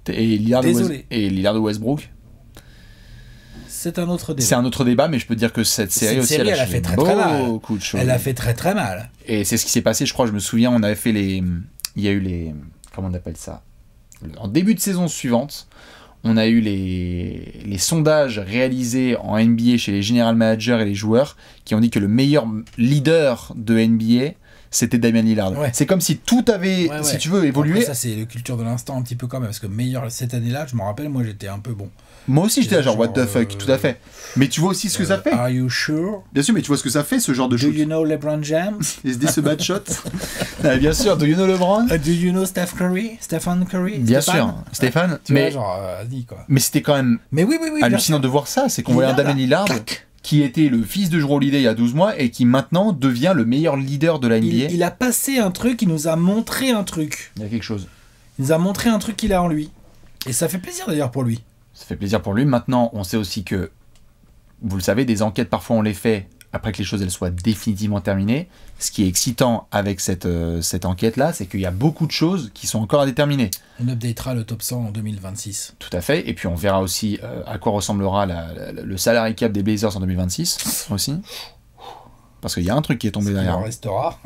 Et Lillard de Westbrook? C'est un autre débat. C'est un autre débat, mais je peux te dire que cette série aussi, elle a fait très mal. Elle a fait très très mal. Et c'est ce qui s'est passé, je crois, je me souviens, on avait fait il y a eu les... Comment on appelle ça? En début de saison suivante, on a eu les sondages réalisés en NBA chez les general managers et les joueurs qui ont dit que le meilleur leader de NBA, c'était Damian Lillard. Ouais. C'est comme si tout avait, si tu veux, évolué. Après, ça, c'est la culture de l'instant un petit peu quand même, parce que meilleur cette année-là, je me rappelle, moi j'étais un peu bon. Moi aussi j'étais là genre what the fuck, tout à fait. Mais tu vois aussi ce que ça fait. Are you sure? Bien sûr, mais tu vois ce que ça fait, ce genre de shoot. Do you know LeBron James? Is this a bad shot? Ah, bien sûr, do you know LeBron? Do you know Stephen Curry? Bien sûr, Stéphane. Mais vois, genre, dis quoi. Mais c'était quand même hallucinant de voir ça, c'est qu'on voyait un Damian Lillard qui était le fils de Jrue Holiday il y a 12 mois et qui maintenant devient le meilleur leader de la NBA. Il a passé un truc, il nous a montré un truc. Il y a quelque chose. Il nous a montré un truc qu'il a en lui. Et ça fait plaisir d'ailleurs pour lui. Ça fait plaisir pour lui. Maintenant, on sait aussi que, vous le savez, des enquêtes, parfois on les fait après que les choses elles soient définitivement terminées. Ce qui est excitant avec cette enquête-là, c'est qu'il y a beaucoup de choses qui sont encore à déterminer. On updatera le top 100 en 2026. Tout à fait. Et puis on verra aussi à quoi ressemblera le salary cap des Blazers en 2026 aussi. Parce qu'il y a un truc qui est tombé derrière. On restera.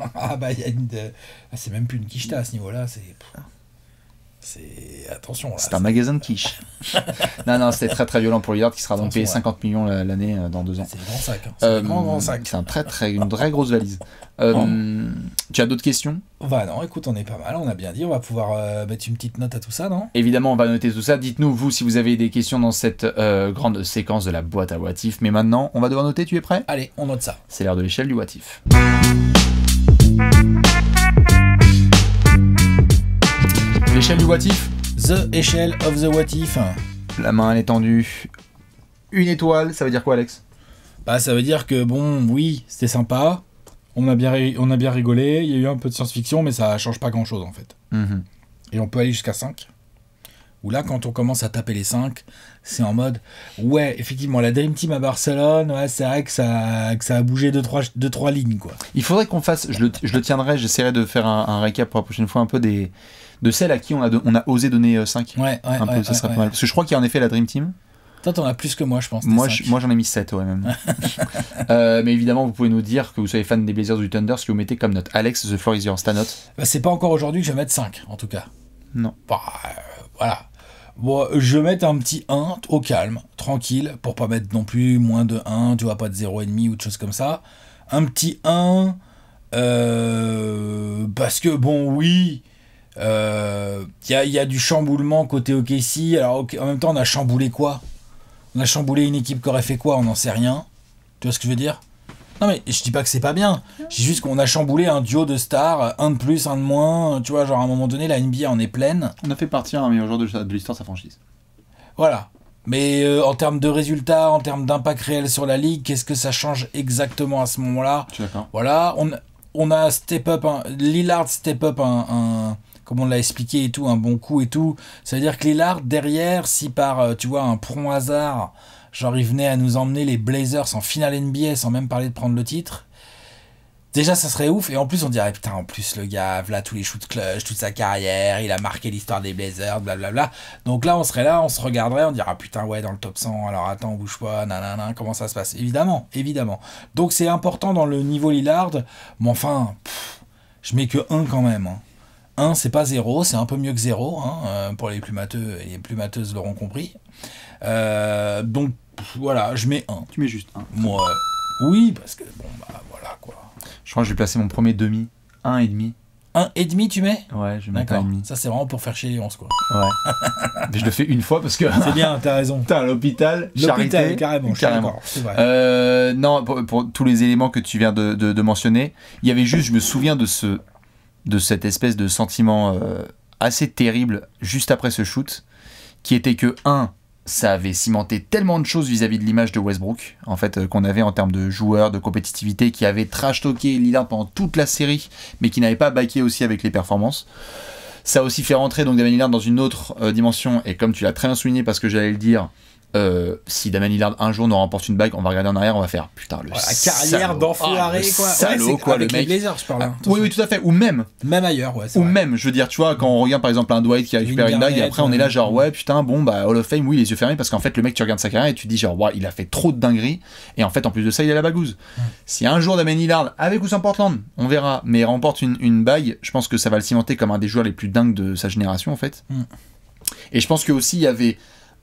Il y a c'est même plus une quicheta à ce niveau-là. Attention là. C'est un magasin de quiche. non, c'était très très violent pour Lillard qui sera donc payé 50 millions l'année dans 2 ans. C'est un grand sac. C'est un grand sac. C'est une très grosse valise. Tu as d'autres questions? Non, écoute, on est pas mal, on a bien dit. On va pouvoir mettre une petite note à tout ça, non? Évidemment, on va noter tout ça. Dites-nous, vous, si vous avez des questions dans cette grande séquence de la boîte à what if. Mais maintenant, on va devoir noter. Tu es prêt? Allez, on note ça. C'est l'heure de l'échelle du what if. L'échelle du what if. The échelle of the what if. La main elle est tendue. 1 étoile, ça veut dire quoi, Alex? Ça veut dire que oui, c'était sympa. On a bien rigolé. Il y a eu un peu de science-fiction, mais ça change pas grand-chose en fait. Mm-hmm. Et on peut aller jusqu'à 5. Où là, quand on commence à taper les 5, c'est en mode ouais, effectivement, la Dream Team à Barcelone, c'est vrai que ça a bougé 2-3 lignes quoi. Il faudrait qu'on fasse, je le tiendrai, j'essaierai de faire un récap pour la prochaine fois un peu de celles à qui on a osé donner 5. Ça serait pas mal. Parce que je crois qu'il y a en effet la Dream Team. Toi, t'en as plus que moi, je pense. Moi, j'en ai mis 7, ouais, même. Mais évidemment, vous pouvez nous dire que vous soyez fan des Blazers ou du Thunder, ce que vous mettez comme note. Alex, the floor is yours, ta note? C'est pas encore aujourd'hui que je vais mettre 5, en tout cas. Non. Voilà. Bon, je vais mettre un petit 1 au calme, tranquille, pour pas mettre non plus moins de 1, tu vois, pas de 0,5 ou de choses comme ça. Un petit 1, parce que, oui, y a du chamboulement côté OKC. Alors, en même temps, on a chamboulé quoi? On a chamboulé une équipe qui aurait fait quoi? On n'en sait rien. Tu vois ce que je veux dire? Non mais je dis pas que c'est pas bien. Je dis juste qu'on a chamboulé un duo de stars, un de plus, un de moins. Tu vois, genre à un moment donné, la NBA en est pleine. On a fait partir un meilleur joueur de l'histoire de sa franchise. Voilà. Mais en termes de résultats, en termes d'impact réel sur la ligue, qu'est-ce que ça change exactement à ce moment-là? Je suis d'accord. Voilà, on a step up, Lillard step up comme on l'a expliqué et tout, un bon coup et tout. Ça veut dire que Lillard, derrière, si par, tu vois, un prompt hasard, genre il venait à nous emmener les Blazers en finale NBA sans même parler de prendre le titre, déjà ça serait ouf. Et en plus on dirait, putain, en plus le gars, là tous les shoots clutch, toute sa carrière, il a marqué l'histoire des Blazers, blablabla. Donc là on serait là, on se regarderait, on dirait, putain ouais, dans le top 100, alors attends, on bouge pas, nanana, comment ça se passe? Évidemment. Donc c'est important dans le niveau Lillard, mais enfin, je mets que 1 quand même. 1, c'est pas 0, c'est un peu mieux que 0, pour les plus matheux et les plus matheuses l'auront compris. Donc voilà, je mets 1. Tu mets juste 1. Moi, oui, parce que voilà quoi. Je crois que je vais placer mon premier demi, 1,5. 1,5 tu mets? Ouais, je vais mettre 1,5. Ça, c'est vraiment pour faire chier les 11, quoi. Ouais. Mais je le fais une fois parce que. C'est bien, t'as raison. Putain, l'hôpital, charité. Carrément. C'est vrai. Non, pour tous les éléments que tu viens de mentionner, il y avait juste, je me souviens de cette espèce de sentiment assez terrible juste après ce shoot, qui était que, ça avait cimenté tellement de choses vis-à-vis de l'image de Westbrook, en fait, qu'on avait en termes de joueurs, de compétitivité, qui avait trash-talké Lillard pendant toute la série, mais qui n'avait pas backé aussi avec les performances. Ça a aussi fait rentrer donc Damian Lillard dans une autre dimension, et comme tu l'as très bien souligné, parce que j'allais le dire, si Damian Lillard un jour nous remporte une bague, on va regarder en arrière, on va faire putain le la carrière d'enfoiré, quoi. Salaud, quoi, avec le mec. Les Blazers, je parle. Oui, tout à fait. Ou même ailleurs, ouais. Ou même, je veux dire, tu vois, quand on regarde par exemple un Dwight qui a récupéré une bague, et après on est là genre ouais putain bon bah Hall of Fame, oui les yeux fermés, parce qu'en fait le mec tu regardes sa carrière et tu te dis genre ouais il a fait trop de dingueries, et en fait en plus de ça il a la bagouze. Si un jour Damian Lillard, avec ou sans Portland, on verra, mais remporte une bague, je pense que ça va le cimenter comme un des joueurs les plus dingues de sa génération en fait. Et je pense que aussi il y avait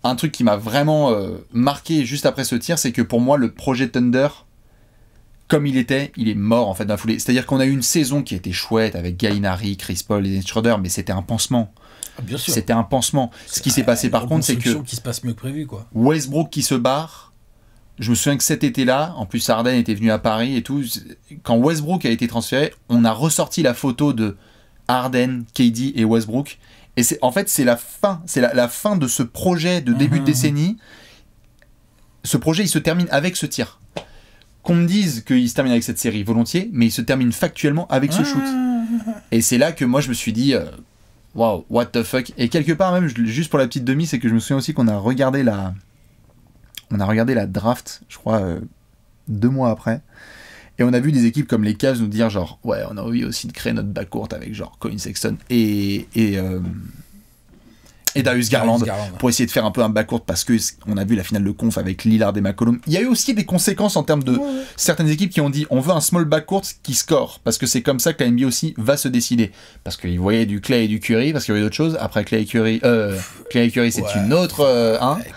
un truc qui m'a vraiment marqué juste après ce tir, c'est que pour moi le projet Thunder, comme il est mort en fait d'un foulée. C'est-à-dire qu'on a eu une saison qui était chouette avec Gallinari, Chris Paul et Schroeder, mais c'était un pansement. Bien sûr. C'était un pansement. Ce qui s'est passé par contre, c'est que qui se passe mieux que prévu, quoi. Westbrook qui se barre. Je me souviens que cet été-là, en plus Harden était venu à Paris et tout. Quand Westbrook a été transféré, on a ressorti la photo de Harden, KD et Westbrook. Et c'est la fin, c'est la fin de ce projet de début de décennie. Ce projet, il se termine avec ce tir. Qu'on me dise qu'il se termine avec cette série volontiers, mais il se termine factuellement avec ce shoot. Et c'est là que moi je me suis dit, wow, what the fuck. Et quelque part même, juste pour la petite demi, c'est que je me souviens aussi qu'on a regardé la draft, je crois, 2 mois après. Et on a vu des équipes comme les Cavs nous dire genre ouais on a envie aussi de créer notre backcourt avec genre Colin Sexton et Darius Garland pour essayer de faire un peu un backcourt, parce que on a vu la finale de conf avec Lillard et McCollum. Il y a eu aussi des conséquences en termes de certaines équipes qui ont dit on veut un small backcourt qui score, parce que c'est comme ça que la NBA aussi va se décider, parce qu'ils voyaient du Clay et du Curry, parce qu'il y avait d'autres choses. Après Clay et Curry c'est une autre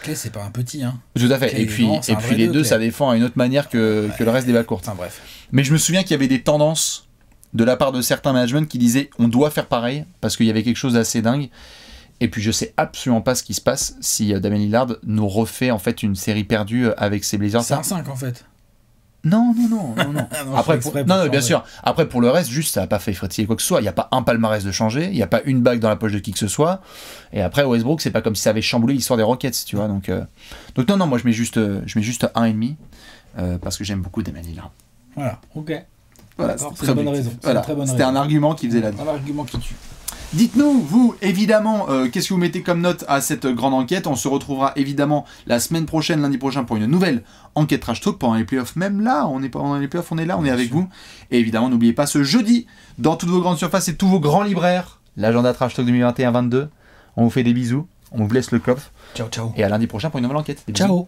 Clay c'est pas un petit tout à fait. Clay, et puis les deux ça défend à une autre manière que le reste des backcourts. Bref. Mais je me souviens qu'il y avait des tendances de la part de certains managements qui disaient on doit faire pareil, parce qu'il y avait quelque chose d'assez dingue. Et puis je sais absolument pas ce qui se passe si Damian Lillard nous refait en fait une série perdue avec ses Blazers. C'est un 5 en fait. Non. Après, bien sûr. Après pour le reste, juste ça a pas fait frétiller quoi que ce soit. Il y a pas un palmarès de changer, il y a pas une bague dans la poche de qui que ce soit. Et après Westbrook, c'est pas comme si ça avait chamboulé l'histoire des Rockets, tu vois. Donc non, moi je mets juste 1,5 parce que j'aime beaucoup Damian Lillard. Voilà, ok. Voilà, c'est une bonne raison. Voilà. C'était un argument qui faisait la différence. Un argument qui tue. Dites-nous, vous, évidemment, qu'est-ce que vous mettez comme note à cette grande enquête. On se retrouvera évidemment la semaine prochaine, lundi prochain, pour une nouvelle enquête Trash Talk pendant les playoffs. Même là, on est pendant les playoffs, on est là, on est avec vous. Et évidemment, n'oubliez pas ce jeudi, dans toutes vos grandes surfaces et tous vos grands libraires, l'agenda Trash Talk 2021-22. On vous fait des bisous, on vous laisse le coffre. Ciao. Et à lundi prochain pour une nouvelle enquête. Ciao.